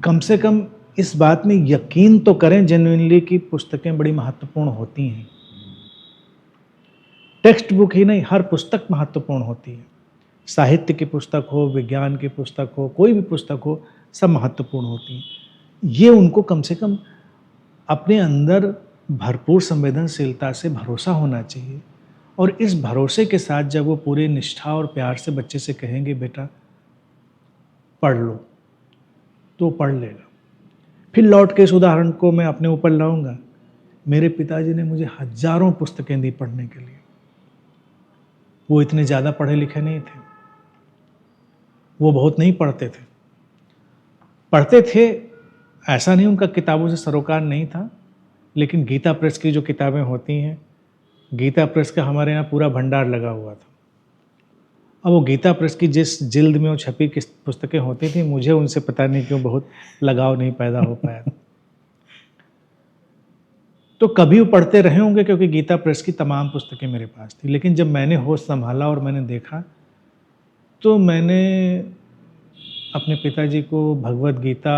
कम से कम इस बात में यकीन तो करें जेन्युइनली कि पुस्तकें बड़ी महत्वपूर्ण होती हैं। टेक्स्ट बुक ही नहीं, हर पुस्तक महत्वपूर्ण होती है। साहित्य की पुस्तक हो, विज्ञान की पुस्तक हो, कोई भी पुस्तक हो, सब महत्वपूर्ण होती हैं। ये उनको कम से कम अपने अंदर भरपूर संवेदनशीलता से भरोसा होना चाहिए। और इस भरोसे के साथ जब वो पूरे निष्ठा और प्यार से बच्चे से कहेंगे बेटा पढ़ लो, तो पढ़ लेगा। फिर लौट के इस उदाहरण को मैं अपने ऊपर लाऊंगा। मेरे पिताजी ने मुझे हजारों पुस्तकें दी पढ़ने के लिए। वो इतने ज़्यादा पढ़े लिखे नहीं थे, वो बहुत नहीं पढ़ते थे, पढ़ते थे, ऐसा नहीं उनका किताबों से सरोकार नहीं था, लेकिन गीता प्रेस की जो किताबें होती हैं, गीता प्रेस का हमारे यहाँ पूरा भंडार लगा हुआ था। अब वो गीता प्रेस की जिस जिल्द में वो छपी किस पुस्तकें होती थी, मुझे उनसे पता नहीं क्यों बहुत लगाव नहीं पैदा हो पाया। तो कभी वो पढ़ते रहे होंगे क्योंकि गीता प्रेस की तमाम पुस्तकें मेरे पास थी। लेकिन जब मैंने होश संभाला और मैंने देखा, तो मैंने अपने पिताजी को भगवत गीता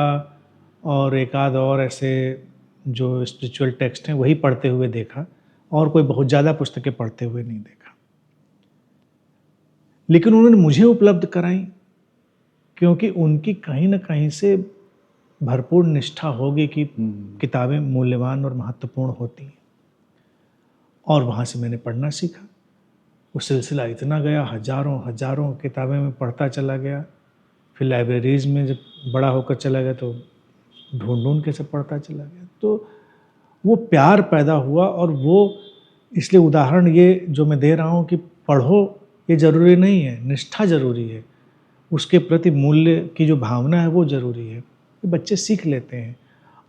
और एक आध और ऐसे जो स्पिरिचुअल टेक्स्ट हैं वही पढ़ते हुए देखा, और कोई बहुत ज़्यादा पुस्तकें पढ़ते हुए नहीं देखा। लेकिन उन्होंने मुझे उपलब्ध कराई, क्योंकि उनकी कहीं ना कहीं से भरपूर निष्ठा होगी कि किताबें मूल्यवान और महत्वपूर्ण होती हैं, और वहाँ से मैंने पढ़ना सीखा। वो सिलसिला इतना गया, हजारों हजारों किताबें मैं पढ़ता चला गया। फिर लाइब्रेरीज़ में जब बड़ा होकर चला गया तो ढूंढ ढूंढ के सब पढ़ता चला गया। तो वो प्यार पैदा हुआ, और वो इसलिए उदाहरण ये जो मैं दे रहा हूँ कि पढ़ो ये ज़रूरी नहीं है, निष्ठा ज़रूरी है, उसके प्रति मूल्य की जो भावना है वो ज़रूरी है। ये बच्चे सीख लेते हैं,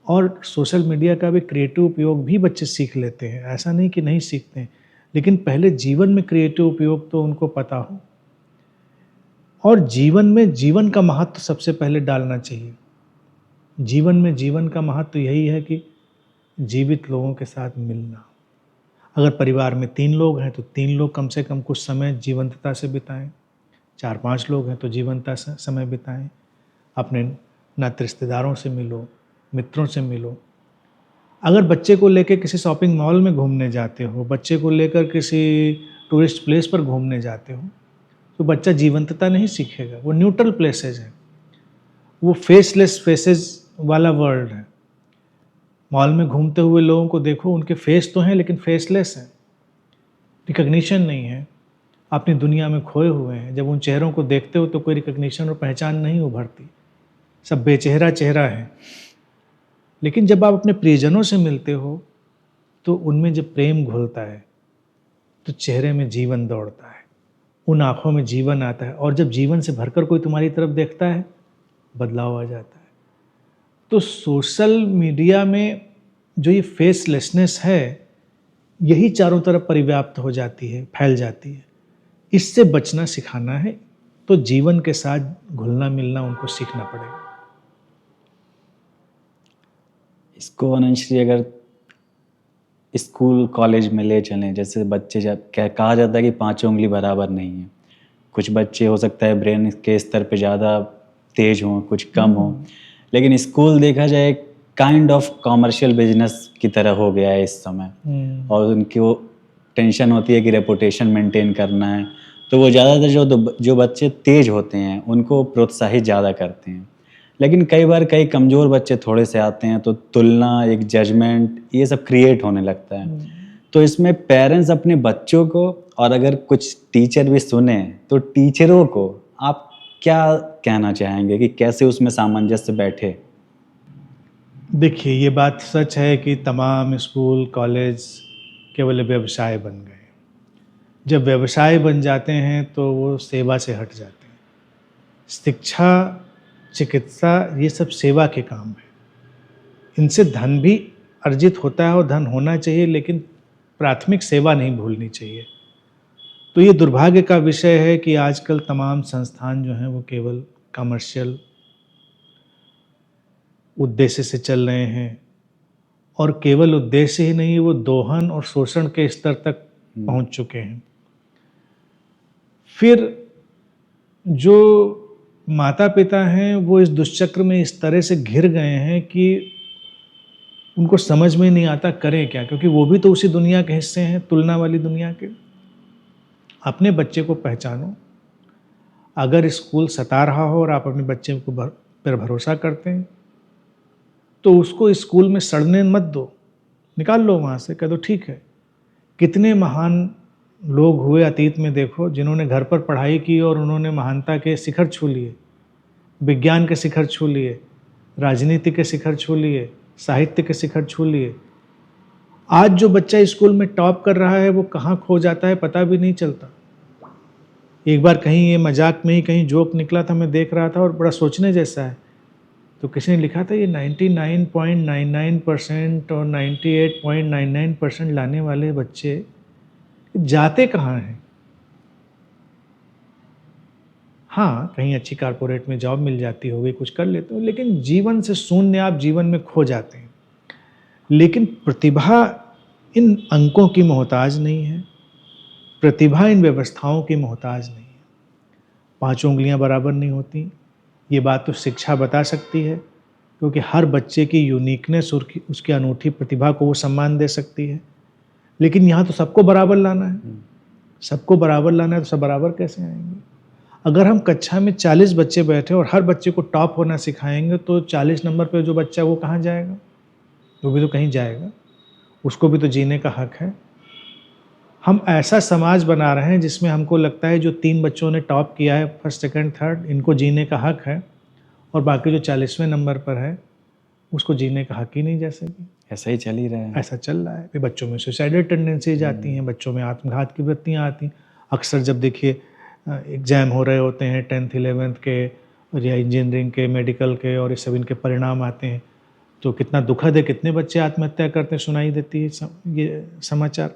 और सोशल मीडिया का भी क्रिएटिव उपयोग भी बच्चे सीख लेते हैं, ऐसा नहीं कि नहीं सीखते हैं, लेकिन पहले जीवन में क्रिएटिव उपयोग तो उनको पता हो, और जीवन में जीवन का महत्व सबसे पहले डालना चाहिए। जीवन में जीवन का महत्व यही है कि जीवित लोगों के साथ मिलना। अगर परिवार में 3 लोग हैं तो 3 लोग कम से कम कुछ समय जीवंतता से बिताएं, 4-5 लोग हैं तो जीवंतता से समय बिताएं। अपने नाते रिश्तेदारों से मिलो, मित्रों से मिलो। अगर बच्चे को लेकर किसी शॉपिंग मॉल में घूमने जाते हो, बच्चे को लेकर किसी टूरिस्ट प्लेस पर घूमने जाते हो, तो बच्चा जीवंतता नहीं सीखेगा। वो न्यूट्रल प्लेसेज है, वो फेसलेस फेसेस वाला वर्ल्ड है। मॉल में घूमते हुए लोगों को देखो, उनके फेस तो हैं लेकिन फेसलेस हैं, रिकग्निशन नहीं है, अपनी दुनिया में खोए हुए हैं। जब उन चेहरों को देखते हो तो कोई रिकग्निशन और पहचान नहीं उभरती, सब बेचेहरा चेहरा है। लेकिन जब आप अपने प्रियजनों से मिलते हो तो उनमें जब प्रेम घुलता है तो चेहरे में जीवन दौड़ता है, उन आँखों में जीवन आता है, और जब जीवन से भरकर कोई तुम्हारी तरफ देखता है, बदलाव आ जाता है। तो सोशल मीडिया में जो ये फेसलेसनेस है, यही चारों तरफ परिव्याप्त हो जाती है, फैल जाती है। इससे बचना सिखाना है, तो जीवन के साथ घुलना मिलना उनको सीखना पड़ेगा। इसको अनंश्री अगर स्कूल कॉलेज में ले चलें, जैसे बच्चे जब कहा जाता है कि पांचों उंगली बराबर नहीं है, कुछ बच्चे हो सकता है ब्रेन के स्तर पे ज़्यादा तेज हों, कुछ कम हों, लेकिन स्कूल देखा जाए काइंड ऑफ कॉमर्शियल बिजनेस की तरह हो गया है इस समय, और उनकी वो टेंशन होती है कि रेपुटेशन मेंटेन करना है, तो वो ज़्यादातर जो बच्चे तेज होते हैं उनको प्रोत्साहित ज़्यादा करते हैं। लेकिन कई बार कई कमज़ोर बच्चे थोड़े से आते हैं तो तुलना, एक जजमेंट, ये सब क्रिएट होने लगता है। तो इसमें पेरेंट्स अपने बच्चों को, और अगर कुछ टीचर भी सुने तो टीचरों को आप क्या कहना चाहेंगे कि कैसे उसमें सामंजस्य बैठे? देखिए, ये बात सच है कि तमाम स्कूल कॉलेज केवल व्यवसाय बन गए। जब व्यवसाय बन जाते हैं तो वो सेवा से हट जाते हैं। शिक्षा, चिकित्सा, ये सब सेवा के काम है। इनसे धन भी अर्जित होता है और धन होना चाहिए, लेकिन प्राथमिक सेवा नहीं भूलनी चाहिए। तो ये दुर्भाग्य का विषय है कि आजकल तमाम संस्थान जो हैं वो केवल कमर्शियल उद्देश्य से चल रहे हैं, और केवल उद्देश्य ही नहीं, वो दोहन और शोषण के स्तर तक पहुंच चुके हैं। फिर जो माता पिता हैं वो इस दुष्चक्र में इस तरह से घिर गए हैं कि उनको समझ में नहीं आता करें क्या, क्योंकि वो भी तो उसी दुनिया के हिस्से हैं, तुलना वाली दुनिया के। अपने बच्चे को पहचानो। अगर स्कूल सता रहा हो और आप अपने बच्चे को पर भरोसा करते हैं तो उसको स्कूल में सड़ने मत दो, निकाल लो वहाँ से, कह दो ठीक है। कितने महान लोग हुए अतीत में देखो, जिन्होंने घर पर पढ़ाई की और उन्होंने महानता के शिखर छू लिए, विज्ञान के शिखर छू लिए, राजनीति के शिखर छू लिए, साहित्य के शिखर छू लिए। आज जो बच्चा स्कूल में टॉप कर रहा है वो कहाँ खो जाता है पता भी नहीं चलता। एक बार कहीं ये मजाक में ही कहीं जोक निकला था, मैं देख रहा था और बड़ा सोचने जैसा है तो किसी ने लिखा था ये 99.99% और 98.99% लाने वाले बच्चे जाते कहाँ हैं? हाँ, कहीं अच्छी कॉर्पोरेट में जॉब मिल जाती होगी, कुछ कर लेते हो, लेकिन जीवन से शून्य आप जीवन में खो जाते हैं। लेकिन प्रतिभा इन अंकों की मोहताज नहीं है, प्रतिभा इन व्यवस्थाओं की मोहताज नहीं है। 5 उँगलियां बराबर नहीं होती, ये बात तो शिक्षा बता सकती है, क्योंकि हर बच्चे की यूनिकनेस और उसकी अनूठी प्रतिभा को वो सम्मान दे सकती है। लेकिन यहाँ तो सबको बराबर लाना है, सबको बराबर लाना है, तो सब बराबर कैसे आएंगे? अगर हम कक्षा में 40 बच्चे बैठे और हर बच्चे को टॉप होना सिखाएंगे, तो 40 नंबर पे जो बच्चा वो कहाँ जाएगा? वो भी तो कहीं जाएगा, उसको भी तो जीने का हक है। हम ऐसा समाज बना रहे हैं जिसमें हमको लगता है जो 3 बच्चों ने टॉप किया है, फर्स्ट, सेकंड, थर्ड, इनको जीने का हक है, और बाकी जो 40वें नंबर पर है उसको जीने का हक ही नहीं। जैसे कि ऐसा ही चल ही रहा है। ऐसा चल रहा है। फिर बच्चों में सुसाइडल टेंडेंसीज आती हैं, बच्चों में आत्मघात की वृत्तियाँ आती हैं। अक्सर जब देखिए एग्ज़ाम हो रहे होते हैं 10th 11th के, और या इंजीनियरिंग के, मेडिकल के, और ये सब इनके परिणाम आते हैं, तो कितना दुखद है, कितने बच्चे आत्महत्या करते हैं, सुनाई देती है ये समाचार।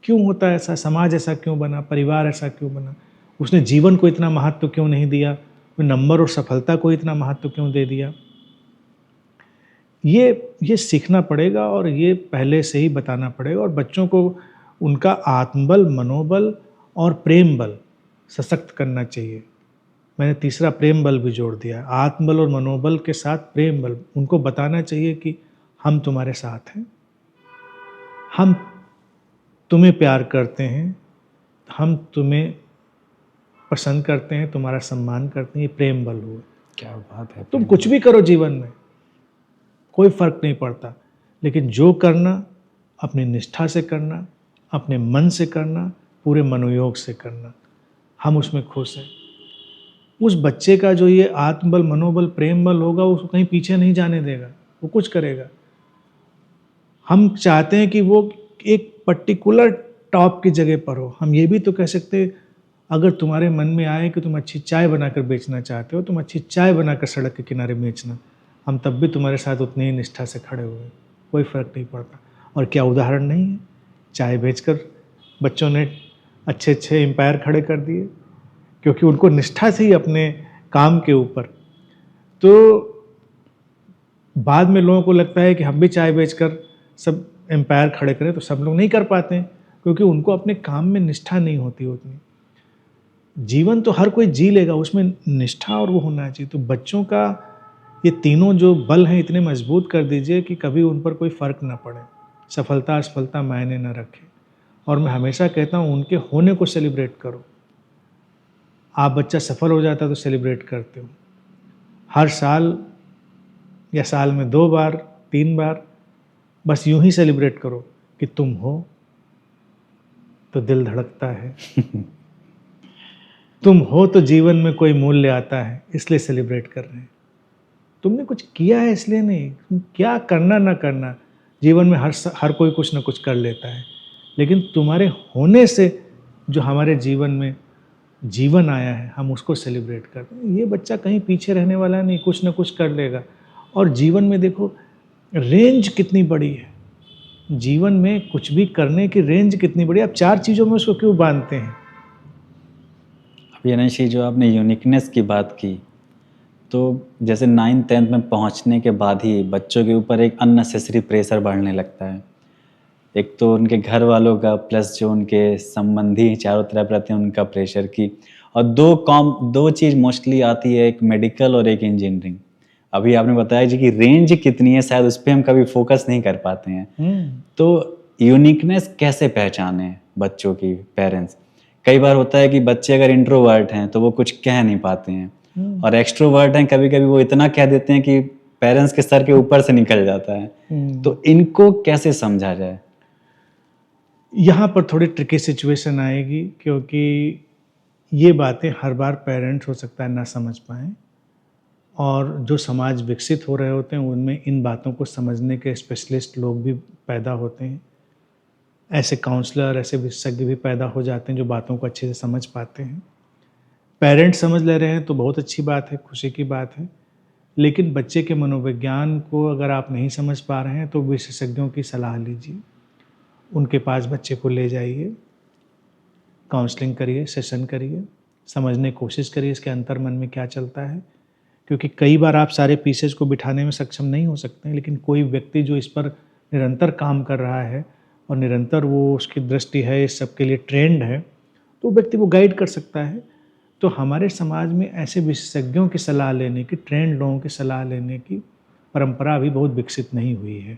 क्यों होता है ऐसा? समाज ऐसा क्यों बना? परिवार ऐसा क्यों बना? उसने जीवन को इतना महत्व क्यों नहीं दिया? नंबर और सफलता को इतना महत्व क्यों दे दिया? ये सीखना पड़ेगा, और ये पहले से ही बताना पड़ेगा, और बच्चों को उनका आत्मबल, मनोबल और प्रेम बल सशक्त करना चाहिए। मैंने तीसरा प्रेम बल भी जोड़ दिया। आत्मबल और मनोबल के साथ प्रेम बल, उनको बताना चाहिए कि हम तुम्हारे साथ हैं, हम तुम्हें प्यार करते हैं, हम तुम्हें पसंद करते हैं, तुम्हारा सम्मान करते हैं। ये प्रेम बल हुआ। क्या बात है। तुम कुछ भी करो जीवन में, कोई फर्क नहीं पड़ता, लेकिन जो करना अपनी निष्ठा से करना, अपने मन से करना, पूरे मनोयोग से करना, हम उसमें खुश हैं। उस बच्चे का जो ये आत्मबल, मनोबल, प्रेम बल होगा, उसको कहीं पीछे नहीं जाने देगा, वो कुछ करेगा। हम चाहते हैं कि वो एक पर्टिकुलर टॉप की जगह पर हो। हम ये भी तो कह सकते हैं, अगर तुम्हारे मन में आए कि तुम अच्छी चाय बनाकर बेचना चाहते हो, तुम अच्छी चाय बनाकर सड़क के किनारे बेचना, हम तब भी तुम्हारे साथ उतनी ही निष्ठा से खड़े हुए, कोई फ़र्क नहीं पड़ता। और क्या उदाहरण नहीं है? चाय बेचकर बच्चों ने अच्छे अच्छे एम्पायर खड़े कर दिए, क्योंकि उनको निष्ठा से ही अपने काम के ऊपर। तो बाद में लोगों को लगता है कि हम भी चाय बेचकर सब एम्पायर खड़े करें, तो सब लोग नहीं कर पाते हैं, क्योंकि उनको अपने काम में निष्ठा नहीं होती उतनी। जीवन तो हर कोई जी लेगा, उसमें निष्ठा और वो होना चाहिए। तो बच्चों का ये तीनों जो बल हैं इतने मजबूत कर दीजिए कि कभी उन पर कोई फ़र्क ना पड़े, सफलता असफलता मायने न रखे। और मैं हमेशा कहता हूँ, उनके होने को सेलिब्रेट करो। आप बच्चा सफल हो जाता है तो सेलिब्रेट करते हो, हर साल या साल में 2 बार 3 बार बस यूं ही सेलिब्रेट करो कि तुम हो तो दिल धड़कता है तुम हो तो जीवन में कोई मूल्य आता है, इसलिए सेलिब्रेट कर रहे हैं। तुमने कुछ किया है इसलिए नहीं, तुम क्या करना ना करना, जीवन में हर कोई कुछ ना कुछ कर लेता है, लेकिन तुम्हारे होने से जो हमारे जीवन में जीवन आया है, हम उसको सेलिब्रेट करते हैं। ये बच्चा कहीं पीछे रहने वाला नहीं, कुछ ना कुछ कर लेगा। और जीवन में देखो रेंज कितनी बड़ी है, जीवन में कुछ भी करने की रेंज कितनी बड़ी है। आप 4 चीज़ों में उसको क्यों बांधते हैं? अब यानी जो आपने यूनिकनेस की बात की, तो जैसे 9th 10th में पहुंचने के बाद ही बच्चों के ऊपर एक अननेसेसरी प्रेशर बढ़ने लगता है। एक तो उनके घर वालों का, प्लस जो उनके संबंधी चारों तरफ रहते हैं उनका प्रेशर की, और दो चीज़ मोस्टली आती है, एक मेडिकल और एक इंजीनियरिंग। अभी आपने बताया जी कि रेंज कितनी है, शायद उस पर हम कभी फोकस नहीं कर पाते हैं। तो यूनिकनेस कैसे पहचाने बच्चों की पेरेंट्स? कई बार होता है कि बच्चे अगर इंट्रोवर्ट हैं तो वो कुछ कह नहीं पाते हैं, और एक्सट्रोवर्ट हैं कभी कभी वो इतना कह देते हैं कि पेरेंट्स के सर के ऊपर से निकल जाता है। तो इनको कैसे समझा जाए? यहाँ पर थोड़ी ट्रिकी सिचुएशन आएगी, क्योंकि ये बातें हर बार पेरेंट्स हो सकता है ना समझ पाएँ, और जो समाज विकसित हो रहे होते हैं उनमें इन बातों को समझने के स्पेशलिस्ट लोग भी पैदा होते हैं। ऐसे काउंसलर, ऐसे विशेषज्ञ भी पैदा हो जाते हैं जो बातों को अच्छे से समझ पाते हैं। पेरेंट्स समझ ले रहे हैं तो बहुत अच्छी बात है, खुशी की बात है, लेकिन बच्चे के मनोविज्ञान को अगर आप नहीं समझ पा रहे हैं तो विशेषज्ञों की सलाह लीजिए, उनके पास बच्चे को ले जाइए, काउंसलिंग करिए, सेशन करिए, समझने की कोशिश करिए इसके अंतर मन में क्या चलता है। क्योंकि कई बार आप सारे पीसेज को बिठाने में सक्षम नहीं हो सकते हैं, लेकिन कोई व्यक्ति जो इस पर निरंतर काम कर रहा है और निरंतर वो उसकी दृष्टि है, इस सब के लिए ट्रेंड है, तो व्यक्ति वो गाइड कर सकता है। तो हमारे समाज में ऐसे विशेषज्ञों की सलाह लेने की, ट्रेंड लोगों की सलाह लेने की परंपरा अभी बहुत विकसित नहीं हुई है।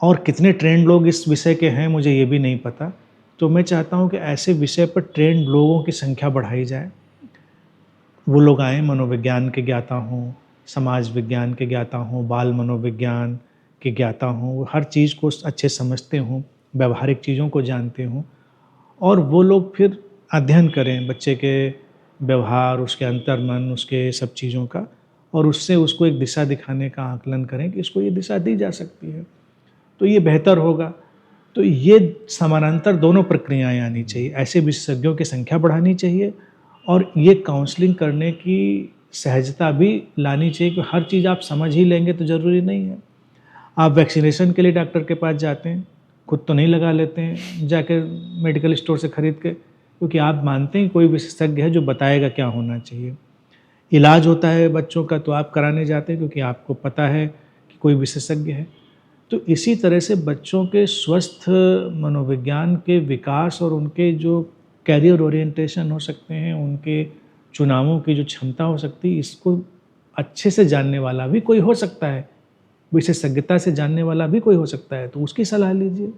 और कितने ट्रेंड लोग इस विषय के हैं मुझे ये भी नहीं पता। तो मैं चाहता हूँ कि ऐसे विषय पर ट्रेंड लोगों की संख्या बढ़ाई जाए। वो लोग आएँ, मनोविज्ञान के ज्ञाता हों, समाज विज्ञान के ज्ञाता हों, बाल मनोविज्ञान के ज्ञाता हों, वो हर चीज़ को अच्छे समझते हों, व्यावहारिक चीज़ों को जानते हों, और वो लोग फिर अध्ययन करें बच्चे के व्यवहार, उसके अंतर्मन, उसके सब चीज़ों का, और उससे उसको एक दिशा दिखाने का आकलन करें कि इसको ये दिशा दी जा सकती है, तो ये बेहतर होगा। तो ये समानांतर दोनों प्रक्रियाएं आनी चाहिए। ऐसे विशेषज्ञों की संख्या बढ़ानी चाहिए और ये काउंसलिंग करने की सहजता भी लानी चाहिए कि हर चीज़ आप समझ ही लेंगे तो ज़रूरी नहीं है। आप वैक्सीनेशन के लिए डॉक्टर के पास जाते हैं, खुद तो नहीं लगा लेते हैं जाकर मेडिकल स्टोर से ख़रीद के, क्योंकि आप मानते हैं कोई विशेषज्ञ है जो बताएगा क्या होना चाहिए। इलाज होता है बच्चों का तो आप कराने जाते हैं क्योंकि आपको पता है कि कोई विशेषज्ञ है। तो इसी तरह से बच्चों के स्वस्थ मनोविज्ञान के विकास और उनके जो कैरियर ओरिएंटेशन हो सकते हैं, उनके चुनावों की जो क्षमता हो सकती है, इसको अच्छे से जानने वाला भी कोई हो सकता है, विशेषज्ञता से जानने वाला भी कोई हो सकता है, तो उसकी सलाह लीजिए।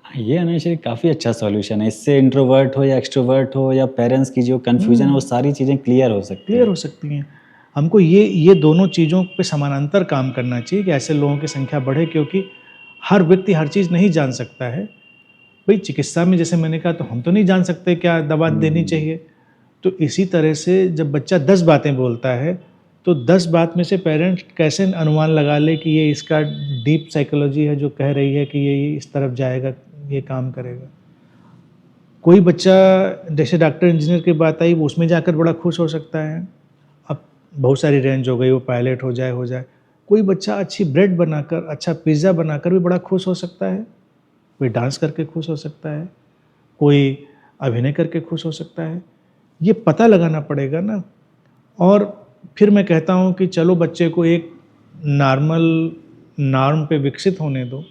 ये अनायशरी काफ़ी अच्छा सॉल्यूशन है। इससे इंट्रोवर्ट हो या एक्सट्रोवर्ट हो या पेरेंट्स की जो कन्फ्यूजन है वो सारी चीज़ें क्लियर हो सकती क्लियर हैं। हो सकती हैं। हमको ये दोनों चीज़ों पे समानांतर काम करना चाहिए कि ऐसे लोगों की संख्या बढ़े, क्योंकि हर व्यक्ति हर चीज़ नहीं जान सकता है। भाई चिकित्सा में जैसे मैंने कहा, तो हम तो नहीं जान सकते क्या दवा देनी चाहिए। तो इसी तरह से जब बच्चा 10 बातें बोलता है, तो 10 बात में से पेरेंट्स कैसे अनुमान लगा ले कि ये इसका डीप साइकोलॉजी है जो कह रही है कि ये इस तरफ जाएगा, ये काम करेगा। कोई बच्चा, जैसे डॉक्टर इंजीनियर की बात आई, वो उसमें जाकर बड़ा खुश हो सकता है। अब बहुत सारी रेंज हो गई, वो पायलट हो जाए। कोई बच्चा अच्छी ब्रेड बनाकर, अच्छा पिज़्ज़ा बनाकर भी बड़ा खुश हो सकता है। कोई डांस करके खुश हो सकता है, कोई अभिनय करके खुश हो सकता है। ये पता लगाना पड़ेगा ना। और फिर मैं कहता हूँ कि चलो बच्चे को एक नॉर्म पे विकसित होने दो,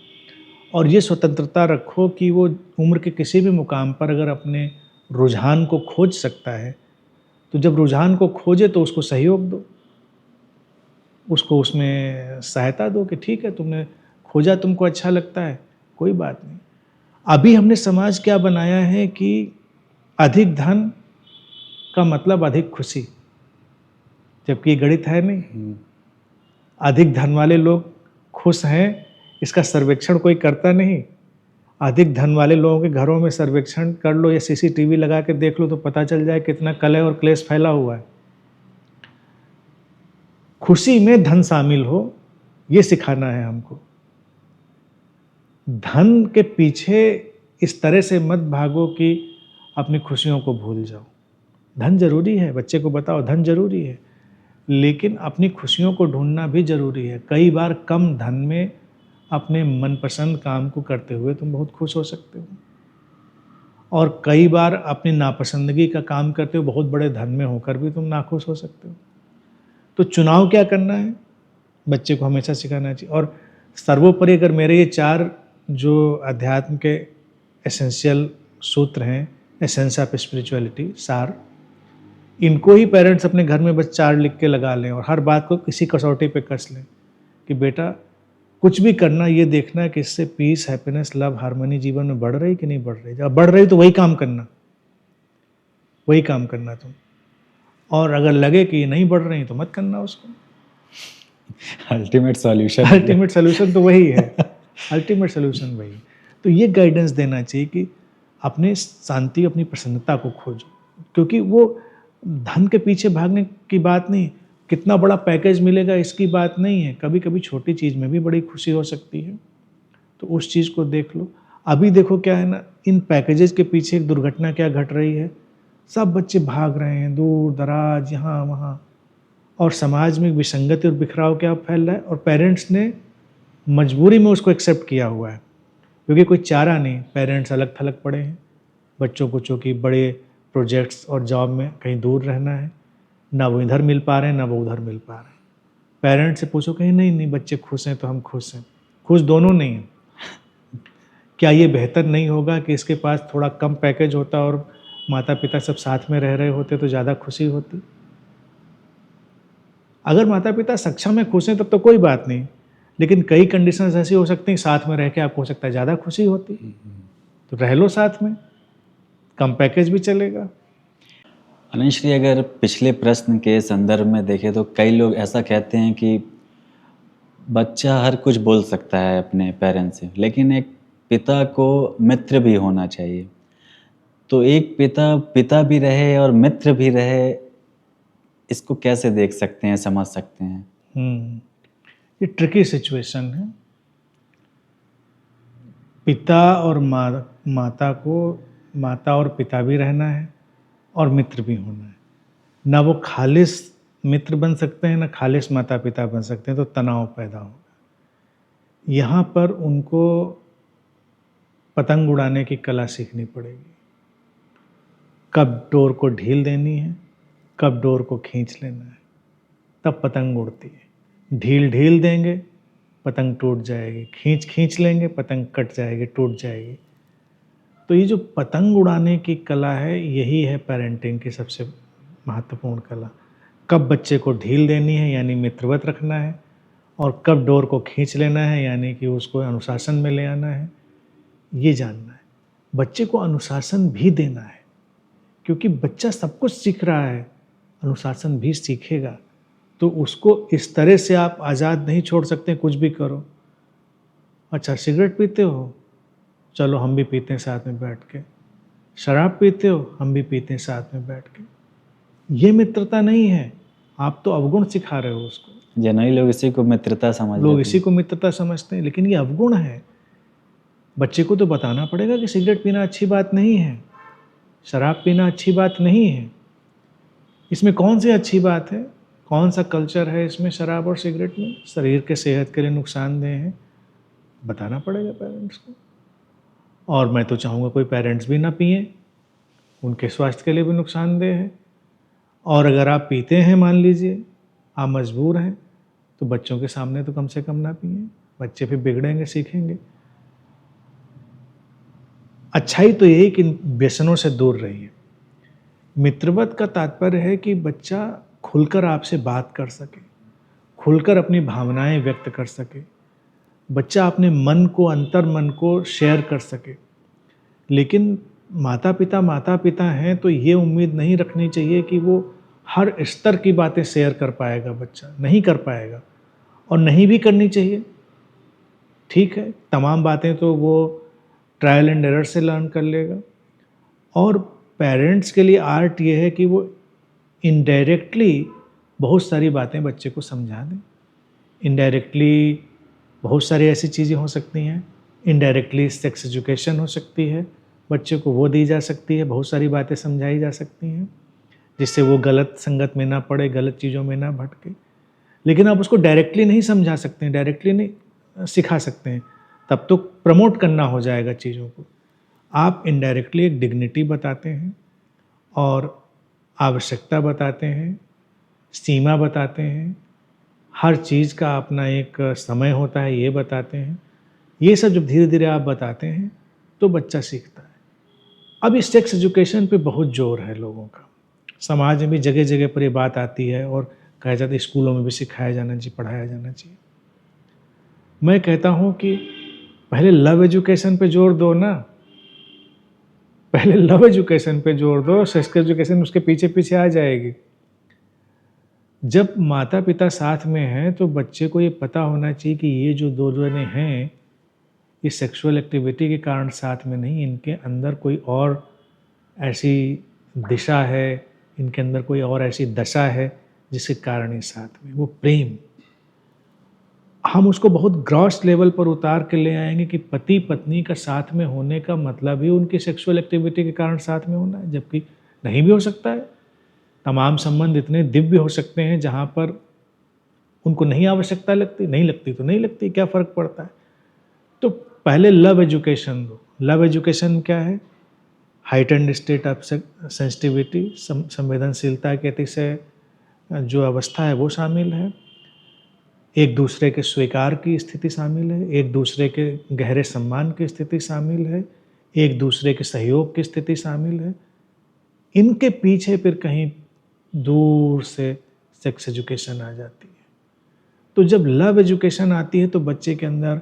और ये स्वतंत्रता रखो कि वो उम्र के किसी भी मुकाम पर अगर अपने रुझान को खोज सकता है, तो जब रुझान को खोजे तो उसको सहयोग दो, उसको उसमें सहायता दो कि ठीक है, तुमने खोजा, तुमको अच्छा लगता है, कोई बात नहीं। अभी हमने समाज क्या बनाया है कि अधिक धन का मतलब अधिक खुशी, जबकि ये गणित है नहीं। अधिक धन वाले लोग खुश हैं, इसका सर्वेक्षण कोई करता नहीं। अधिक धन वाले लोगों के घरों में सर्वेक्षण कर लो या सीसीटीवी लगा के देख लो तो पता चल जाए कितना कलह और क्लेश फैला हुआ है। खुशी में धन शामिल हो, ये सिखाना है हमको। धन के पीछे इस तरह से मत भागो कि अपनी खुशियों को भूल जाओ। धन जरूरी है, बच्चे को बताओ धन जरूरी है, लेकिन अपनी खुशियों को ढूंढना भी जरूरी है। कई बार कम धन में अपने मनपसंद काम को करते हुए तुम बहुत खुश हो सकते हो, और कई बार अपनी नापसंदगी का काम करते हुए बहुत बड़े धन में होकर भी तुम नाखुश हो सकते हो। तो चुनाव क्या करना है, बच्चे को हमेशा सिखाना चाहिए। और सर्वोपरि अगर मेरे ये 4 जो अध्यात्म के एसेंशियल सूत्र हैं, एसेंस ऑफ स्पिरिचुअलिटी, सार, इनको ही पेरेंट्स अपने घर में बस 4 लिख के लगा लें और हर बात को किसी कसौटी पे कस लें कि बेटा कुछ भी करना, ये देखना है कि इससे पीस, हैप्पीनेस, लव, हार्मनी जीवन में बढ़ रही कि नहीं बढ़ रही। जब बढ़ रही तो वही काम करना तुम, और अगर लगे कि ये नहीं बढ़ रही तो मत करना उसको। अल्टीमेट सॉल्यूशन तो वही है। अल्टीमेट सोल्यूशन वही। तो ये गाइडेंस देना चाहिए कि अपने शांति, अपनी प्रसन्नता को खोजो, क्योंकि वो धन के पीछे भागने की बात नहीं, कितना बड़ा पैकेज मिलेगा इसकी बात नहीं है। कभी कभी छोटी चीज़ में भी बड़ी खुशी हो सकती है, तो उस चीज़ को देख लो। अभी देखो क्या है ना, इन पैकेजेस के पीछे एक दुर्घटना क्या घट रही है, सब बच्चे भाग रहे हैं दूर दराज, यहाँ वहाँ, और समाज में विसंगति और बिखराव क्या फैल रहा है, और पेरेंट्स ने मजबूरी में उसको एक्सेप्ट किया हुआ है, क्योंकि कोई चारा नहीं, पेरेंट्स अलग थलग पड़े हैं, बच्चों को चूँकि बड़े प्रोजेक्ट्स और जॉब में कहीं दूर रहना है, ना वो इधर मिल पा रहे हैं ना वो उधर मिल पा रहे हैं। पेरेंट्स से पूछो कहीं नहीं नहीं बच्चे खुश हैं तो हम खुश हैं, खुश दोनों नहीं हैं। क्या ये बेहतर नहीं होगा कि इसके पास थोड़ा कम पैकेज होता और माता पिता सब साथ में रह रहे होते तो ज़्यादा खुशी होती? अगर माता पिता सक्षम है, खुश हैं, तब तो कोई बात नहीं, लेकिन कई कंडीशंस ऐसी हो सकती हैं साथ में रह के आपको हो सकता है ज़्यादा खुशी होती, तो रह लो साथ में, कम पैकेज भी चलेगा। अनिश जी, अगर पिछले प्रश्न के संदर्भ में देखें तो कई लोग ऐसा कहते हैं कि बच्चा हर कुछ बोल सकता है अपने पेरेंट्स से, लेकिन एक पिता को मित्र भी होना चाहिए। तो एक पिता पिता भी रहे और मित्र भी रहे, इसको कैसे देख सकते हैं, समझ सकते हैं? ये ट्रिकी सिचुएशन है। पिता और माता और पिता भी रहना है और मित्र भी होना है। ना वो खालिस मित्र बन सकते हैं ना खालिस माता पिता बन सकते हैं, तो तनाव पैदा होगा। यहाँ पर उनको पतंग उड़ाने की कला सीखनी पड़ेगी। कब डोर को ढील देनी है, कब डोर को खींच लेना है, तब पतंग उड़ती है। ढील देंगे पतंग टूट जाएगी, खींच लेंगे पतंग कट जाएगी, टूट जाएगी। तो ये जो पतंग उड़ाने की कला है, यही है पेरेंटिंग की सबसे महत्वपूर्ण कला। कब बच्चे को ढील देनी है यानी मित्रवत रखना है, और कब डोर को खींच लेना है यानी कि उसको अनुशासन में ले आना है, ये जानना है। बच्चे को अनुशासन भी देना है, क्योंकि बच्चा सब कुछ सीख रहा है, अनुशासन भी सीखेगा। तो उसको इस तरह से आप आज़ाद नहीं छोड़ सकते, कुछ भी करो। अच्छा सिगरेट पीते हो, चलो हम भी पीते हैं साथ में बैठ के। शराब पीते हो, हम भी पीते हैं साथ में बैठ के। ये मित्रता नहीं है, आप तो अवगुण सिखा रहे हो उसको। जनरली लोग इसी को मित्रता समझ लोग लेते इसी हैं। को मित्रता समझते हैं, लेकिन ये अवगुण है। बच्चे को तो बताना पड़ेगा कि सिगरेट पीना अच्छी बात नहीं है, शराब पीना अच्छी बात नहीं है। इसमें कौन सी अच्छी बात है, कौन सा कल्चर है इसमें शराब और सिगरेट में? शरीर के सेहत के लिए नुकसानदेह है, बताना पड़ेगा पेरेंट्स को। और मैं तो चाहूँगा कोई पेरेंट्स भी ना पिएं, उनके स्वास्थ्य के लिए भी नुकसानदेह है। और अगर आप पीते हैं, मान लीजिए आप मजबूर हैं, तो बच्चों के सामने तो कम से कम ना पिएं, बच्चे फिर बिगड़ेंगे, सीखेंगे। अच्छाई तो यही कि व्यसनों से दूर रहिए। मित्रवत का तात्पर्य है कि बच्चा खुलकर आपसे बात कर सके, खुलकर अपनी भावनाएं व्यक्त कर सके, बच्चा अपने मन को, अंतर मन को शेयर कर सके। लेकिन माता पिता हैं तो ये उम्मीद नहीं रखनी चाहिए कि वो हर स्तर की बातें शेयर कर पाएगा। बच्चा नहीं कर पाएगा, और नहीं भी करनी चाहिए। ठीक है, तमाम बातें तो वो ट्रायल एंड एरर से लर्न कर लेगा। और पेरेंट्स के लिए आर्ट ये है कि वो इनडायरेक्टली बहुत सारी बातें बच्चे को समझा दें। इनडायरेक्टली बहुत सारी ऐसी चीज़ें हो सकती हैं, इनडायरेक्टली सेक्स एजुकेशन हो सकती है, बच्चे को वो दी जा सकती है, बहुत सारी बातें समझाई जा सकती हैं जिससे वो गलत संगत में ना पड़े, गलत चीज़ों में ना भटके। लेकिन आप उसको डायरेक्टली नहीं समझा सकते हैं, डायरेक्टली नहीं सिखा सकते हैं, तब तो प्रमोट करना हो जाएगा चीज़ों को। आप इनडायरेक्टली एक डिग्निटी बताते हैं और आवश्यकता बताते हैं, सीमा बताते हैं, हर चीज़ का अपना एक समय होता है, ये बताते हैं। ये सब जब धीरे धीरे आप बताते हैं तो बच्चा सीखता है। अब इस सेक्स एजुकेशन पे बहुत जोर है लोगों का, समाज में भी जगह जगह पर ये बात आती है और कहा जाता है स्कूलों में भी सिखाया जाना चाहिए, पढ़ाया जाना चाहिए। मैं कहता हूँ कि पहले लव एजुकेशन पे जोर दो ना, पहले लव एजुकेशन पे जोर दो, सेक्स एजुकेशन उसके पीछे पीछे आ जाएगी। जब माता पिता साथ में हैं तो बच्चे को ये पता होना चाहिए कि ये जो दो जने हैं ये सेक्सुअल एक्टिविटी के कारण साथ में नहीं, इनके अंदर कोई और ऐसी दिशा है, इनके अंदर कोई और ऐसी दशा है जिसके कारण ये साथ में, वो प्रेम। हम उसको बहुत ग्रॉस लेवल पर उतार के ले आएंगे कि पति पत्नी का साथ में होने का मतलब ही उनकी सेक्सुअल एक्टिविटी के कारण साथ में होना है, जबकि नहीं भी हो सकता है। तमाम संबंध इतने दिव्य हो सकते हैं जहाँ पर उनको नहीं आवश्यकता लगती, नहीं लगती तो नहीं लगती, क्या फ़र्क पड़ता है। तो पहले लव एजुकेशन दो। लव एजुकेशन क्या है? हाइटेंड स्टेट ऑफ सेंसिटिविटी, संवेदनशीलता के अतिशय जो अवस्था है वो शामिल है, एक दूसरे के स्वीकार की स्थिति शामिल है, एक दूसरे के गहरे सम्मान की स्थिति शामिल है, एक दूसरे के सहयोग की स्थिति शामिल है। इनके पीछे फिर कहीं दूर से सेक्स एजुकेशन आ जाती है। तो जब लव एजुकेशन आती है तो बच्चे के अंदर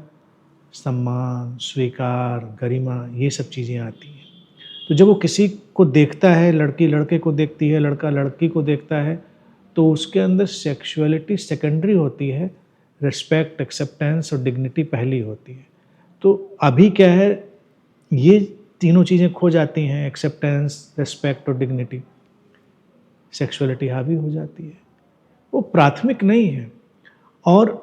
सम्मान, स्वीकार, गरिमा, ये सब चीज़ें आती हैं। तो जब वो किसी को देखता है, लड़की लड़के को देखती है, लड़का लड़की को देखता है, तो उसके अंदर सेक्सुअलिटी सेकेंडरी होती है, रिस्पेक्ट, एक्सेप्टेंस और डिग्निटी पहली होती है। तो अभी क्या है, ये तीनों चीज़ें खो जाती हैं, एक्सेप्टेंस, रिस्पेक्ट और डिग्निटी, सेक्सुअलिटी हावी हो जाती है, वो प्राथमिक नहीं है। और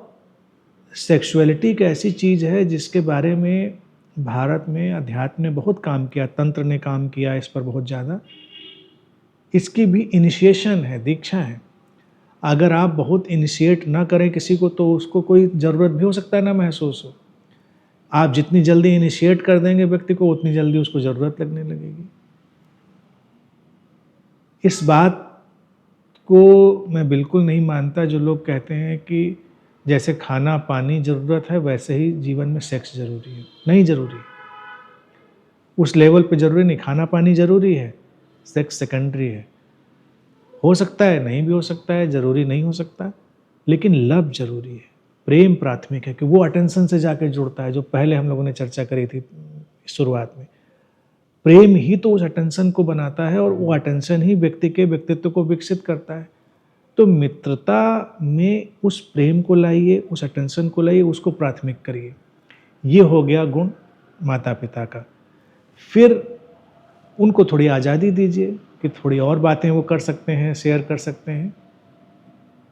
सेक्सुअलिटी एक ऐसी चीज़ है जिसके बारे में भारत में अध्यात्म ने बहुत काम किया, तंत्र ने काम किया इस पर बहुत ज़्यादा। इसकी भी इनिशिएशन है, दीक्षा है। अगर आप बहुत इनिशिएट ना करें किसी को तो उसको कोई ज़रूरत भी हो सकता है ना महसूस हो। आप जितनी जल्दी इनिशिएट कर देंगे व्यक्ति को, उतनी जल्दी उसको ज़रूरत लगने लगेगी। इस बात को मैं बिल्कुल नहीं मानता जो लोग कहते हैं कि जैसे खाना पानी ज़रूरत है वैसे ही जीवन में सेक्स ज़रूरी है। नहीं ज़रूरी, उस लेवल पे ज़रूरी नहीं। खाना पानी ज़रूरी है, सेक्स सेकेंडरी है। हो सकता है, नहीं भी हो सकता है, ज़रूरी नहीं हो सकता, लेकिन लव ज़रूरी है, प्रेम प्राथमिक है कि वो अटेंशन से जाकर जुड़ता है, जो पहले हम लोगों ने चर्चा करी थी शुरुआत में। प्रेम ही तो उस अटेंशन को बनाता है और वो अटेंशन ही व्यक्ति के व्यक्तित्व को विकसित करता है। तो मित्रता में उस प्रेम को लाइए, उस अटेंशन को लाइए, उसको प्राथमिक करिए। ये हो गया गुण माता पिता का। फिर उनको थोड़ी आज़ादी दीजिए कि थोड़ी और बातें वो कर सकते हैं, शेयर कर सकते हैं,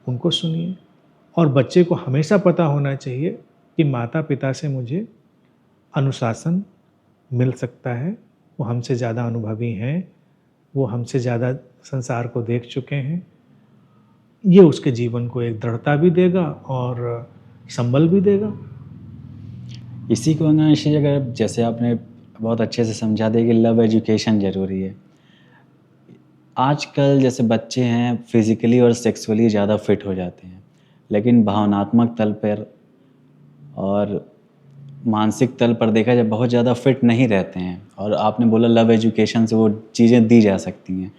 उनको सुनिए। और बच्चे को हमेशा पता होना चाहिए कि माता पिता से मुझे अनुशासन मिल सकता है, वो हमसे ज़्यादा अनुभवी हैं, वो हमसे ज़्यादा संसार को देख चुके हैं। ये उसके जीवन को एक दृढ़ता भी देगा और संबल भी देगा। इसी को अंगांशी, अगर जैसे आपने बहुत अच्छे से समझा दिया कि लव एजुकेशन ज़रूरी है। आजकल जैसे बच्चे हैं फिज़िकली और सेक्सुअली ज़्यादा फिट हो जाते हैं, लेकिन भावनात्मक तल पर और मानसिक तल पर देखा जाए बहुत ज़्यादा फिट नहीं रहते हैं। और आपने बोला लव एजुकेशन से वो चीज़ें दी जा सकती हैं,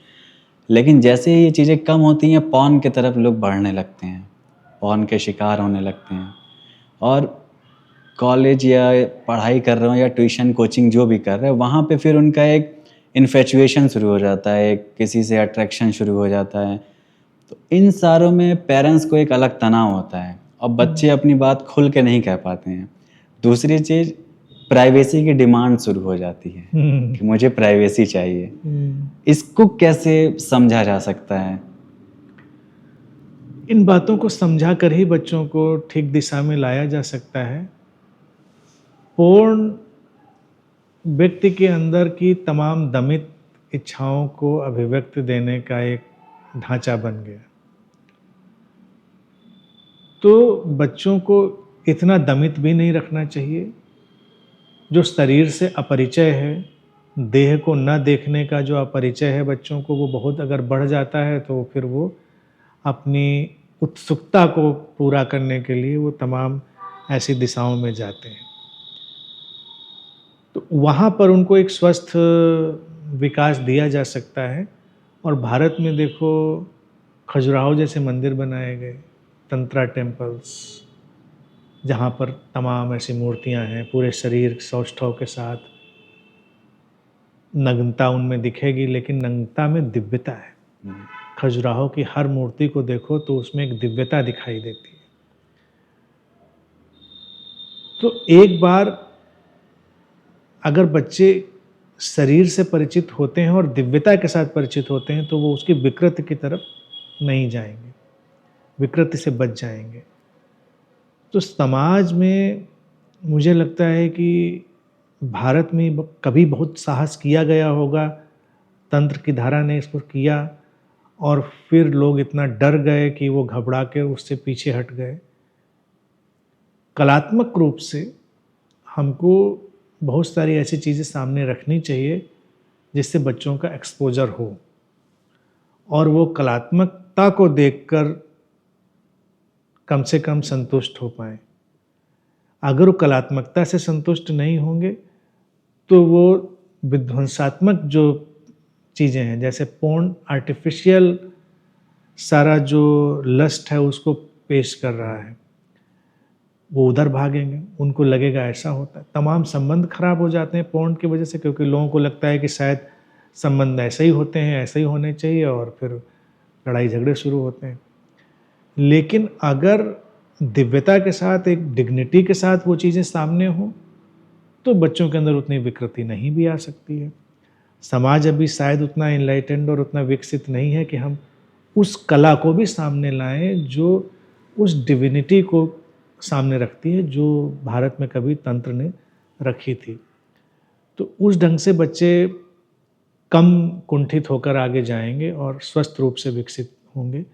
लेकिन जैसे ही ये चीज़ें कम होती हैं पॉर्न की तरफ लोग बढ़ने लगते हैं, पॉर्न के शिकार होने लगते हैं। और कॉलेज या पढ़ाई कर रहे हो या ट्यूशन कोचिंग जो भी कर रहे हो, वहाँ पे फिर उनका एक इन्फेचुएशन शुरू हो जाता है, एक किसी से अट्रैक्शन शुरू हो जाता है। तो इन सारों में पेरेंट्स को एक अलग तनाव होता है और बच्चे अपनी बात खुल के नहीं कह पाते हैं। दूसरी चीज़, प्राइवेसी की डिमांड शुरू हो जाती है कि मुझे प्राइवेसी चाहिए। इसको कैसे समझा जा सकता है? इन बातों को समझा कर ही बच्चों को ठीक दिशा में लाया जा सकता है। पूर्ण व्यक्ति के अंदर की तमाम दमित इच्छाओं को अभिव्यक्ति देने का एक ढांचा बन गया। तो बच्चों को इतना दमित भी नहीं रखना चाहिए। जो शरीर से अपरिचय है, देह को न देखने का जो अपरिचय है बच्चों को, वो बहुत अगर बढ़ जाता है तो फिर वो अपनी उत्सुकता को पूरा करने के लिए वो तमाम ऐसी दिशाओं में जाते हैं। तो वहाँ पर उनको एक स्वस्थ विकास दिया जा सकता है। और भारत में देखो, खजुराहो जैसे मंदिर बनाए गए, तंत्रा टेम्पल्स, जहाँ पर तमाम ऐसी मूर्तियाँ हैं, पूरे शरीर सौष्ठव के साथ। नग्नता उनमें दिखेगी, लेकिन नग्नता में दिव्यता है। खजुराहो की हर मूर्ति को देखो तो उसमें एक दिव्यता दिखाई देती है। तो एक बार अगर बच्चे शरीर से परिचित होते हैं और दिव्यता के साथ परिचित होते हैं तो वो उसकी विकृति की तरफ नहीं जाएंगे, विकृति से बच जाएंगे। तो समाज में मुझे लगता है कि भारत में कभी बहुत साहस किया गया होगा, तंत्र की धारा ने इसको किया और फिर लोग इतना डर गए कि वो घबरा के उससे पीछे हट गए। कलात्मक रूप से हमको बहुत सारी ऐसी चीज़ें सामने रखनी चाहिए जिससे बच्चों का एक्सपोज़र हो और वो कलात्मकता को देखकर कम से कम संतुष्ट हो पाएँ। अगर वो कलात्मकता से संतुष्ट नहीं होंगे तो वो विध्वंसात्मक जो चीज़ें हैं, जैसे पोर्न आर्टिफ़िशियल सारा जो लस्ट है उसको पेश कर रहा है, वो उधर भागेंगे, उनको लगेगा ऐसा होता है। तमाम संबंध खराब हो जाते हैं पोर्न की वजह से, क्योंकि लोगों को लगता है कि शायद संबंध ऐसे ही होते हैं, ऐसे ही होने चाहिए, और फिर लड़ाई झगड़े शुरू होते हैं। लेकिन अगर दिव्यता के साथ, एक डिग्निटी के साथ वो चीज़ें सामने हों, तो बच्चों के अंदर उतनी विकृति नहीं भी आ सकती है। समाज अभी शायद उतना एनलाइटेंड और उतना विकसित नहीं है कि हम उस कला को भी सामने लाएँ जो उस डिविनिटी को सामने रखती है, जो भारत में कभी तंत्र ने रखी थी। तो उस ढंग से बच्चे कम कुंठित होकर आगे जाएँगे और स्वस्थ रूप से विकसित होंगे।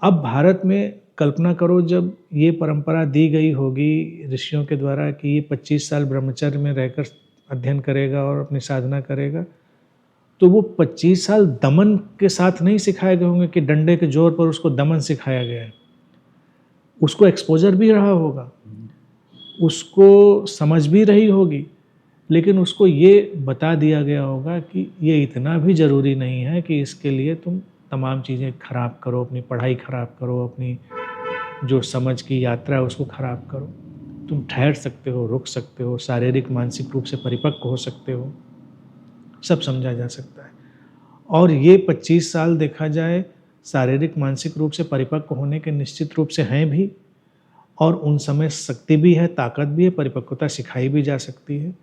अब भारत में कल्पना करो, जब ये परंपरा दी गई होगी ऋषियों के द्वारा कि ये 25 साल ब्रह्मचर्य में रहकर अध्ययन करेगा और अपनी साधना करेगा, तो वो 25 साल दमन के साथ नहीं सिखाए गए होंगे कि डंडे के जोर पर उसको दमन सिखाया गया है। उसको एक्सपोज़र भी रहा होगा, उसको समझ भी रही होगी, लेकिन उसको ये बता दिया गया होगा कि ये इतना भी ज़रूरी नहीं है कि इसके लिए तुम तमाम चीज़ें खराब करो, अपनी पढ़ाई खराब करो, अपनी जो समझ की यात्रा है उसको खराब करो। तुम ठहर सकते हो, रुक सकते हो, शारीरिक मानसिक रूप से परिपक्व हो सकते हो, सब समझा जा सकता है। और ये 25 साल देखा जाए शारीरिक मानसिक रूप से परिपक्व होने के निश्चित रूप से हैं भी, और उन समय शक्ति भी है, ताकत भी है, परिपक्वता सिखाई भी जा सकती है।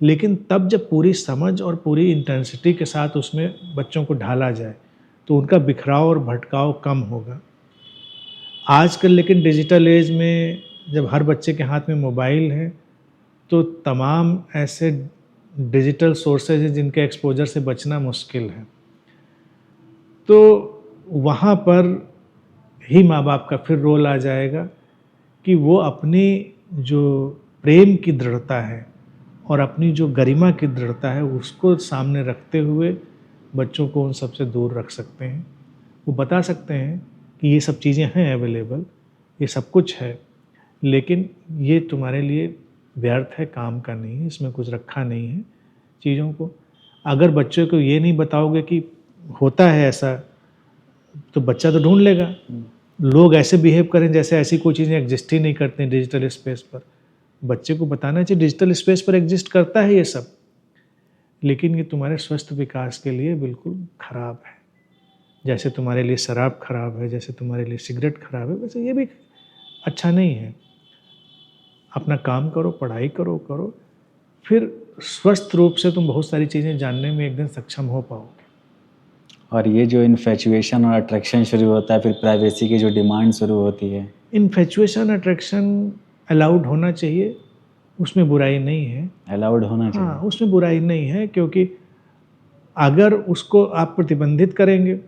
लेकिन तब जब पूरी समझ और पूरी इंटेंसिटी के साथ उसमें बच्चों को ढाला जाए, तो उनका बिखराव और भटकाव कम होगा। आजकल लेकिन डिजिटल एज में जब हर बच्चे के हाथ में मोबाइल है, तो तमाम ऐसे डिजिटल सोर्सेज हैं जिनके एक्सपोज़र से बचना मुश्किल है। तो वहाँ पर ही माँ-बाप का फिर रोल आ जाएगा कि वो अपनी जो प्रेम की दृढ़ता है और अपनी जो गरिमा की दृढ़ता है उसको सामने रखते हुए बच्चों को उन सब से दूर रख सकते हैं। वो बता सकते हैं कि ये सब चीज़ें हैं अवेलेबल, ये सब कुछ है, लेकिन ये तुम्हारे लिए व्यर्थ है, काम का नहीं है, इसमें कुछ रखा नहीं है चीज़ों को। अगर बच्चों को ये नहीं बताओगे कि होता है ऐसा, तो बच्चा तो ढूँढ लेगा। लोग ऐसे बिहेव करें जैसे ऐसी कोई चीज़ें एग्जिस्ट ही नहीं करती डिजिटल स्पेस पर। बच्चे को बताना चाहिए डिजिटल स्पेस पर एग्जिस्ट करता है ये सब, लेकिन ये तुम्हारे स्वस्थ विकास के लिए बिल्कुल खराब है। जैसे तुम्हारे लिए शराब खराब है, जैसे तुम्हारे लिए सिगरेट खराब है, वैसे ये भी अच्छा नहीं है। अपना काम करो, पढ़ाई करो, फिर स्वस्थ रूप से तुम बहुत सारी चीज़ें जानने में एक दिन सक्षम हो पाओगे। और ये जो इन्फैचुएशन और अट्रैक्शन शुरू होता है, फिर प्राइवेसी की जो डिमांड शुरू होती है। इन्फैचुएशन, अट्रैक्शन अलाउड होना चाहिए, उसमें बुराई नहीं है। अलाउड होना चाहिए। हाँ, उसमें बुराई नहीं है, क्योंकि अगर उसको आप प्रतिबंधित करेंगे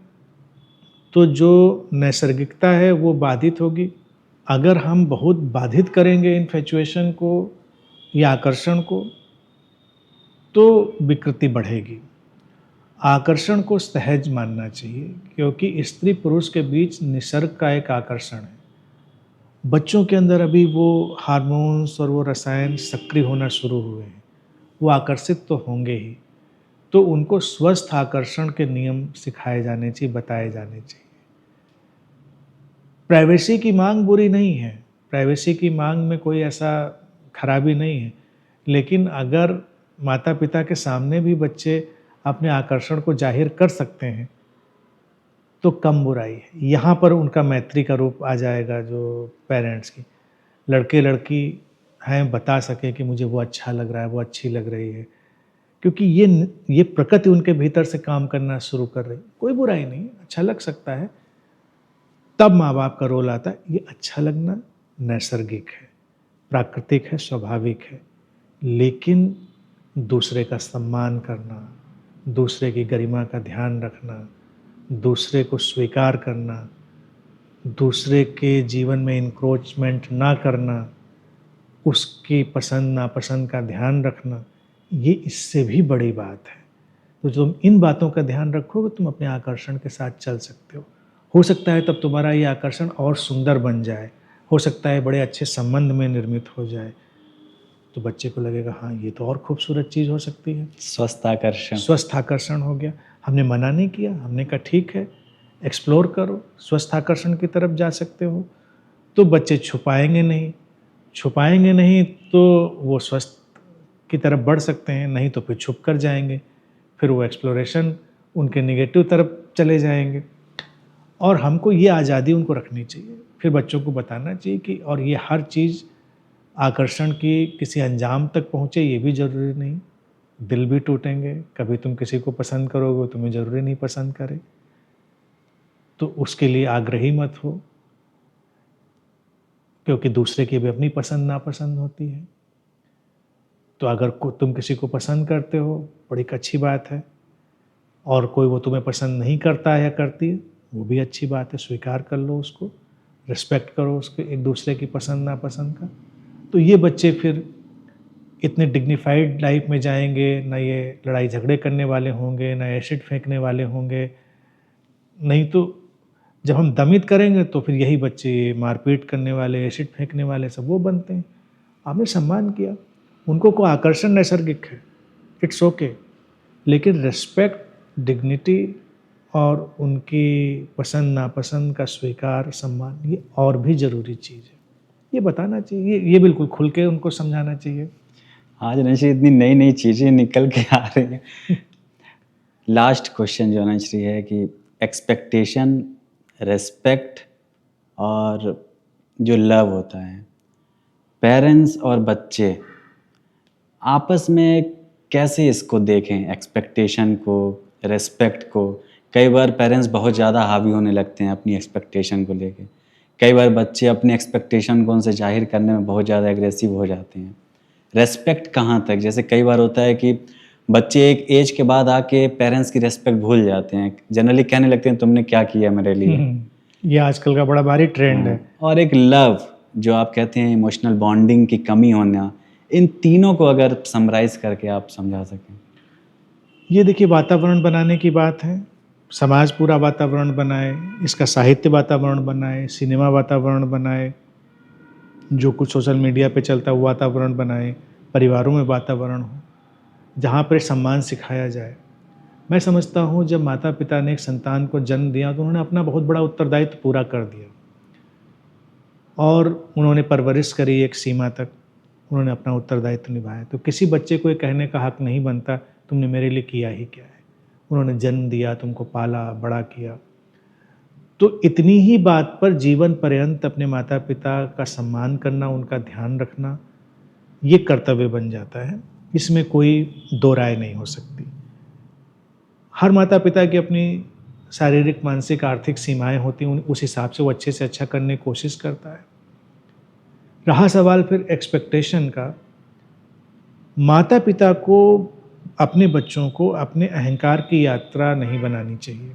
तो जो नैसर्गिकता है वो बाधित होगी। अगर हम बहुत बाधित करेंगे इन्फैचुएशन को या आकर्षण को, तो विकृति बढ़ेगी। आकर्षण को सहज मानना चाहिए, क्योंकि स्त्री पुरुष के बीच निसर्ग का एक आकर्षण है। बच्चों के अंदर अभी वो हार्मोन्स और वो रसायन सक्रिय होना शुरू हुए हैं, वो आकर्षित तो होंगे ही। तो उनको स्वस्थ आकर्षण के नियम सिखाए जाने चाहिए, बताए जाने चाहिए। प्राइवेसी की मांग बुरी नहीं है, प्राइवेसी की मांग में कोई ऐसा खराबी नहीं है, लेकिन अगर माता पिता के सामने भी बच्चे अपने आकर्षण को जाहिर कर सकते हैं तो कम बुराई है। यहाँ पर उनका मैत्री का रूप आ जाएगा, जो पेरेंट्स की, लड़के लड़की हैं बता सके कि मुझे वो अच्छा लग रहा है, वो अच्छी लग रही है, क्योंकि ये प्रकृति उनके भीतर से काम करना शुरू कर रही। कोई बुराई नहीं, अच्छा लग सकता है। तब माँ बाप का रोल आता है, ये अच्छा लगना नैसर्गिक है, प्राकृतिक है, स्वाभाविक है, लेकिन दूसरे का सम्मान करना, दूसरे की गरिमा का ध्यान रखना, दूसरे को स्वीकार करना, दूसरे के जीवन में इंक्रोचमेंट ना करना, उसकी पसंद नापसंद का ध्यान रखना, ये इससे भी बड़ी बात है। तो तुम इन बातों का ध्यान रखोगे, तुम अपने आकर्षण के साथ चल सकते हो। हो सकता है तब तुम्हारा ये आकर्षण और सुंदर बन जाए, हो सकता है बड़े अच्छे संबंध में निर्मित हो जाए, तो बच्चे को लगेगा हाँ ये तो और खूबसूरत चीज़ हो सकती है। स्वस्थ आकर्षण। स्वस्थ आकर्षण हो गया। हमने मना नहीं किया, हमने कहा ठीक है, एक्सप्लोर करो, स्वस्थ आकर्षण की तरफ जा सकते हो। तो बच्चे छुपाएंगे नहीं तो वो स्वस्थ की तरफ बढ़ सकते हैं, नहीं तो फिर छुप कर जाएंगे, फिर वो एक्सप्लोरेशन उनके नेगेटिव तरफ चले जाएंगे। और हमको ये आज़ादी उनको रखनी चाहिए, फिर बच्चों को बताना चाहिए कि और ये हर चीज़ आकर्षण की किसी अंजाम तक पहुँचे ये भी ज़रूरी नहीं, दिल भी टूटेंगे। कभी तुम किसी को पसंद करोगे, तुम्हें ज़रूरी नहीं पसंद करे, तो उसके लिए आग्रही मत हो, क्योंकि दूसरे की भी अपनी पसंद नापसंद होती है। तो अगर तुम किसी को पसंद करते हो, बड़ी अच्छी बात है, और कोई वो तुम्हें पसंद नहीं करता है या करती है, वो भी अच्छी बात है, स्वीकार कर लो उसको, रिस्पेक्ट करो उसके एक दूसरे की पसंद नापसंद का। तो ये बच्चे फिर इतने डिग्निफाइड लाइफ में जाएंगे, ना ये लड़ाई झगड़े करने वाले होंगे, ना एसिड फेंकने वाले होंगे। नहीं तो जब हम दमित करेंगे तो फिर यही बच्चे मारपीट करने वाले, एसिड फेंकने वाले सब वो बनते हैं। आपने सम्मान किया, उनको को आकर्षण नैसर्गिक है, इट्स ओके, लेकिन रिस्पेक्ट, डिग्निटी और उनकी पसंद नापसंद का स्वीकार, सम्मान, ये और भी ज़रूरी चीज़ है। ये बताना चाहिए, ये बिल्कुल खुल के उनको समझाना चाहिए। आज नंशी इतनी नई नई चीज़ें निकल के आ रही हैं। लास्ट क्वेश्चन जो नंशी है कि एक्सपेक्टेशन, रिस्पेक्ट और जो लव होता है, पेरेंट्स और बच्चे आपस में कैसे इसको देखें, एक्सपेक्टेशन को, रिस्पेक्ट को। कई बार पेरेंट्स बहुत ज़्यादा हावी होने लगते हैं अपनी एक्सपेक्टेशन को लेके, कई बार बच्चे अपनी एक्सपेक्टेशन को उनसे जाहिर करने में बहुत ज़्यादा एग्रेसिव हो जाते हैं। रेस्पेक्ट कहाँ तक, जैसे कई बार होता है कि बच्चे एक एज के बाद आके पेरेंट्स की रेस्पेक्ट भूल जाते हैं, जनरली कहने लगते हैं तुमने क्या किया मेरे लिए। ये आजकल का बड़ा भारी ट्रेंड है। और एक लव जो आप कहते हैं इमोशनल बॉन्डिंग की कमी होना, इन तीनों को अगर समराइज करके आप समझा सकें। ये देखिए वातावरण बनाने की बात है, समाज पूरा वातावरण बनाए, इसका साहित्य वातावरण बनाए, सिनेमा वातावरण बनाए, जो कुछ सोशल मीडिया पे चलता है वो वातावरण बनाए, परिवारों में वातावरण हो जहाँ पर सम्मान सिखाया जाए। मैं समझता हूँ जब माता पिता ने एक संतान को जन्म दिया तो उन्होंने अपना बहुत बड़ा उत्तरदायित्व पूरा कर दिया, और उन्होंने परवरिश करी एक सीमा तक, उन्होंने अपना उत्तरदायित्व निभाया। तो किसी बच्चे को ये कहने का हक नहीं बनता तुमने मेरे लिए किया ही क्या है। उन्होंने जन्म दिया, तुमको पाला, बड़ा किया, तो इतनी ही बात पर जीवन पर्यंत अपने माता पिता का सम्मान करना, उनका ध्यान रखना, ये कर्तव्य बन जाता है। इसमें कोई दो राय नहीं हो सकती। हर माता पिता की अपनी शारीरिक, मानसिक, आर्थिक सीमाएं होती हैं, उस हिसाब से वो अच्छे से अच्छा करने की कोशिश करता है। रहा सवाल फिर एक्सपेक्टेशन का, माता पिता को अपने बच्चों को अपने अहंकार की यात्रा नहीं बनानी चाहिए,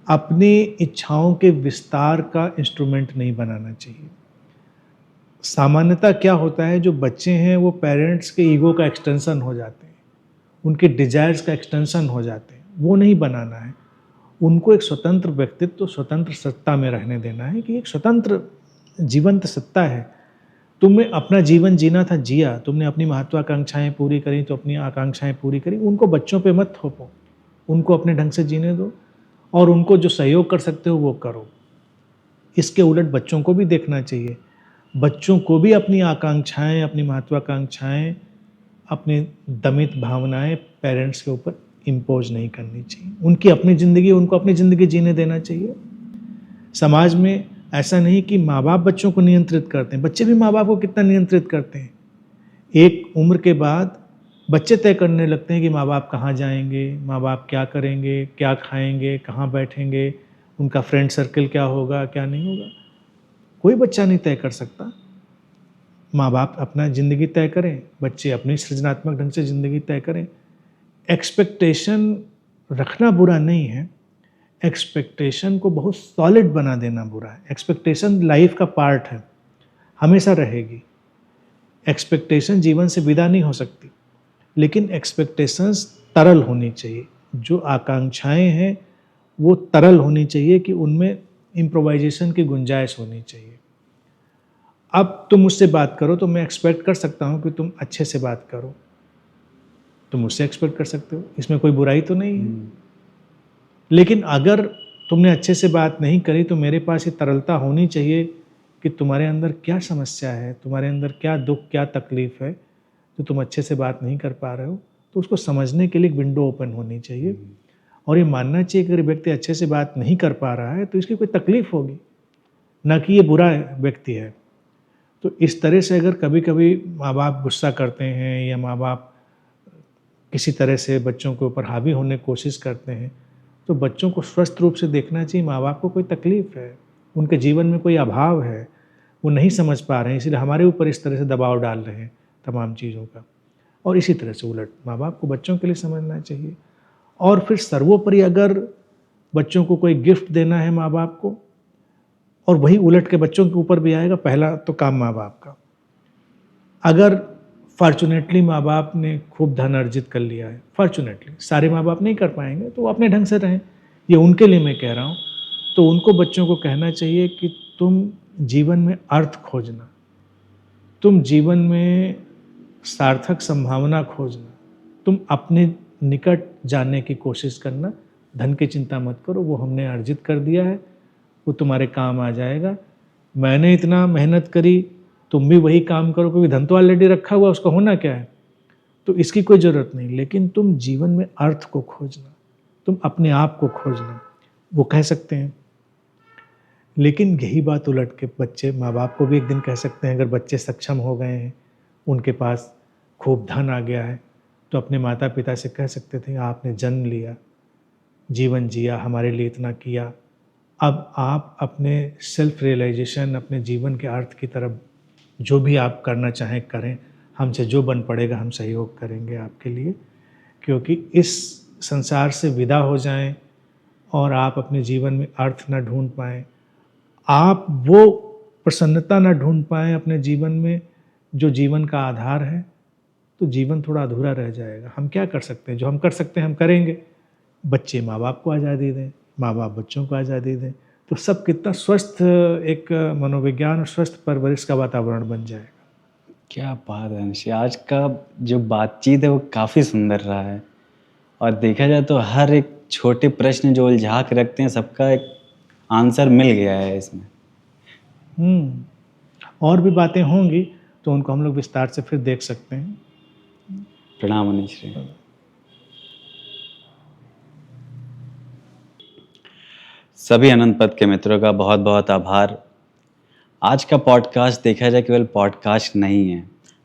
अपनी इच्छाओं के विस्तार का इंस्ट्रूमेंट नहीं बनाना चाहिए। सामान्यतः क्या होता है, जो बच्चे हैं वो पेरेंट्स के ईगो का एक्सटेंशन हो जाते हैं, उनके डिजायर्स का एक्सटेंशन हो जाते हैं। वो नहीं बनाना है, उनको एक स्वतंत्र व्यक्तित्व, स्वतंत्र सत्ता में रहने देना है कि एक स्वतंत्र जीवंत सत्ता है। तुम्हें अपना जीवन जीना था, जिया, तुमने अपनी महत्वाकांक्षाएं पूरी करी तो अपनी आकांक्षाएं पूरी करी। उनको बच्चों पे मत थोपो, उनको अपने ढंग से जीने दो, और उनको जो सहयोग कर सकते हो वो करो। इसके उलट बच्चों को भी देखना चाहिए, बच्चों को भी अपनी आकांक्षाएं, अपनी महत्वाकांक्षाएं, अपनी दमित भावनाएं पेरेंट्स के ऊपर इम्पोज नहीं करनी चाहिए। उनकी अपनी ज़िंदगी, उनको अपनी ज़िंदगी जीने देना चाहिए। समाज में ऐसा नहीं कि माँ बाप बच्चों को नियंत्रित करते हैं, बच्चे भी माँ बाप को कितना नियंत्रित करते हैं। एक उम्र के बाद बच्चे तय करने लगते हैं कि माँ बाप कहाँ जाएंगे, माँ बाप क्या करेंगे, क्या खाएंगे, कहाँ बैठेंगे, उनका फ्रेंड सर्कल क्या होगा, क्या नहीं होगा। कोई बच्चा नहीं तय कर सकता। माँ बाप अपना ज़िंदगी तय करें, बच्चे अपनी सृजनात्मक ढंग से ज़िंदगी तय करें। एक्सपेक्टेशन रखना बुरा नहीं है, एक्सपेक्टेशन को बहुत सॉलिड बना देना बुरा है। एक्सपेक्टेशन लाइफ का पार्ट है, हमेशा रहेगी। एक्सपेक्टेशन जीवन से विदा नहीं हो सकती, लेकिन एक्सपेक्टेशंस तरल होनी चाहिए। जो आकांक्षाएं हैं वो तरल होनी चाहिए कि उनमें इम्प्रोवाइजेशन की गुंजाइश होनी चाहिए। अब तुम मुझसे बात करो तो मैं एक्सपेक्ट कर सकता हूँ कि तुम अच्छे से बात करो, तुम मुझसे एक्सपेक्ट कर सकते हो, इसमें कोई बुराई तो नहीं है। लेकिन अगर तुमने अच्छे से बात नहीं करी तो मेरे पास ये तरलता होनी चाहिए कि तुम्हारे अंदर क्या समस्या है, तुम्हारे अंदर क्या दुख, क्या तकलीफ़ है जो तुम अच्छे से बात नहीं कर पा रहे हो। तो उसको समझने के लिए एक विंडो ओपन होनी चाहिए और ये मानना चाहिए कि अगर व्यक्ति अच्छे से बात नहीं कर पा रहा है तो इसकी कोई तकलीफ़ होगी, ना कि ये बुरा व्यक्ति है। तो इस तरह से अगर कभी कभी माँ बाप गुस्सा करते हैं या माँ बाप किसी तरह से बच्चों के ऊपर हावी होने की कोशिश करते हैं, तो बच्चों को स्वस्थ रूप से देखना चाहिए। माँ बाप को कोई तकलीफ़ है, उनके जीवन में कोई अभाव है, वो नहीं समझ पा रहे हैं, इसलिए हमारे ऊपर इस तरह से दबाव डाल रहे हैं तमाम चीज़ों का। और इसी तरह से उलट माँ बाप को बच्चों के लिए समझना चाहिए। और फिर सर्वोपरि अगर बच्चों को कोई गिफ्ट देना है माँ बाप को, और वही उलट के बच्चों के ऊपर भी आएगा, पहला तो काम माँ बाप का। अगर फॉर्चुनेटली माँ बाप ने खूब धन अर्जित कर लिया है, फॉर्चुनेटली सारे माँ बाप नहीं कर पाएंगे तो वो अपने ढंग से रहें, ये उनके लिए मैं कह रहा हूँ। तो उनको बच्चों को कहना चाहिए कि तुम जीवन में अर्थ खोजना, तुम जीवन में सार्थक संभावना खोजना, तुम अपने निकट जाने की कोशिश करना। धन की चिंता मत करो, वो हमने अर्जित कर दिया है, वो तुम्हारे काम आ जाएगा। मैंने इतना मेहनत करी, तुम भी वही काम करो, क्योंकि धन तो ऑलरेडी रखा हुआ, उसका होना क्या है, तो इसकी कोई ज़रूरत नहीं। लेकिन तुम जीवन में अर्थ को खोजना, तुम अपने आप को खोजना, वो कह सकते हैं। लेकिन यही बात उलट के बच्चे माँ बाप को भी एक दिन कह सकते हैं। अगर बच्चे सक्षम हो गए हैं, उनके पास खूब धन आ गया है, तो अपने माता पिता से कह सकते थे, आपने जन्म लिया, जीवन जिया, हमारे लिए इतना किया, अब आप अपने सेल्फ रियलाइजेशन, अपने जीवन के अर्थ की तरफ जो भी आप करना चाहें करें, हमसे जो बन पड़ेगा हम सहयोग करेंगे आपके लिए। क्योंकि इस संसार से विदा हो जाएं और आप अपने जीवन में अर्थ न ढूंढ पाएँ, आप वो प्रसन्नता न ढूंढ पाएँ अपने जीवन में जो जीवन का आधार है, तो जीवन थोड़ा अधूरा रह जाएगा। हम क्या कर सकते हैं? जो हम कर सकते हैं हम करेंगे। बच्चे माँ बाप को आज़ादी दें, माँ बाप बच्चों को आज़ादी दें, तो सब कितना स्वस्थ एक मनोविज्ञान और स्वस्थ परवरिश का वातावरण बन जाएगा। क्या बात है निशी, आज का जो बातचीत है वो काफ़ी सुंदर रहा है। और देखा जाए तो हर एक छोटे प्रश्न जो उलझा के रखते हैं, सबका एक आंसर मिल गया है इसमें। और भी बातें होंगी तो उनको हम लोग विस्तार से फिर देख सकते हैं। प्रणाम मनीश्री। सभी अनंत पथ के मित्रों का बहुत बहुत आभार। आज का पॉडकास्ट देखा जाए केवल पॉडकास्ट नहीं है,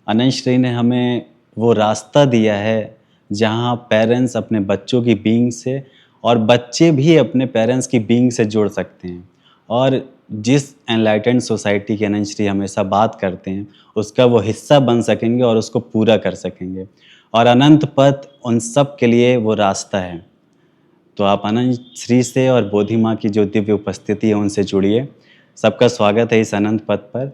अनंत श्री ने हमें वो रास्ता दिया है जहाँ पेरेंट्स अपने बच्चों की बीइंग से और बच्चे भी अपने पेरेंट्स की बीइंग से जुड़ सकते हैं। और जिस एनलाइटेंड सोसाइटी की अनंत श्री हमेशा बात करते हैं, उसका वो हिस्सा बन सकेंगे और उसको पूरा कर सकेंगे। और अनंत पथ उन सब के लिए वो रास्ता है। तो आप अनंत श्री से और बोधि माँ की जो दिव्य उपस्थिति है उनसे जुड़िए। सबका स्वागत है इस अनंत पथ पर।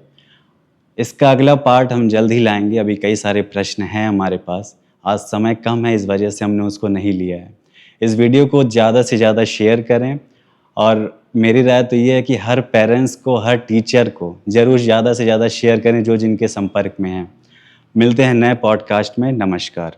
इसका अगला पार्ट हम जल्द ही लाएंगे। अभी कई सारे प्रश्न हैं हमारे पास, आज समय कम है, इस वजह से हमने उसको नहीं लिया है। इस वीडियो को ज़्यादा से ज़्यादा शेयर करें। और मेरी राय तो ये है कि हर पेरेंट्स को, हर टीचर को ज़रूर ज़्यादा से ज़्यादा शेयर करें जो जिनके संपर्क में हैं। मिलते हैं नए पॉडकास्ट में। नमस्कार।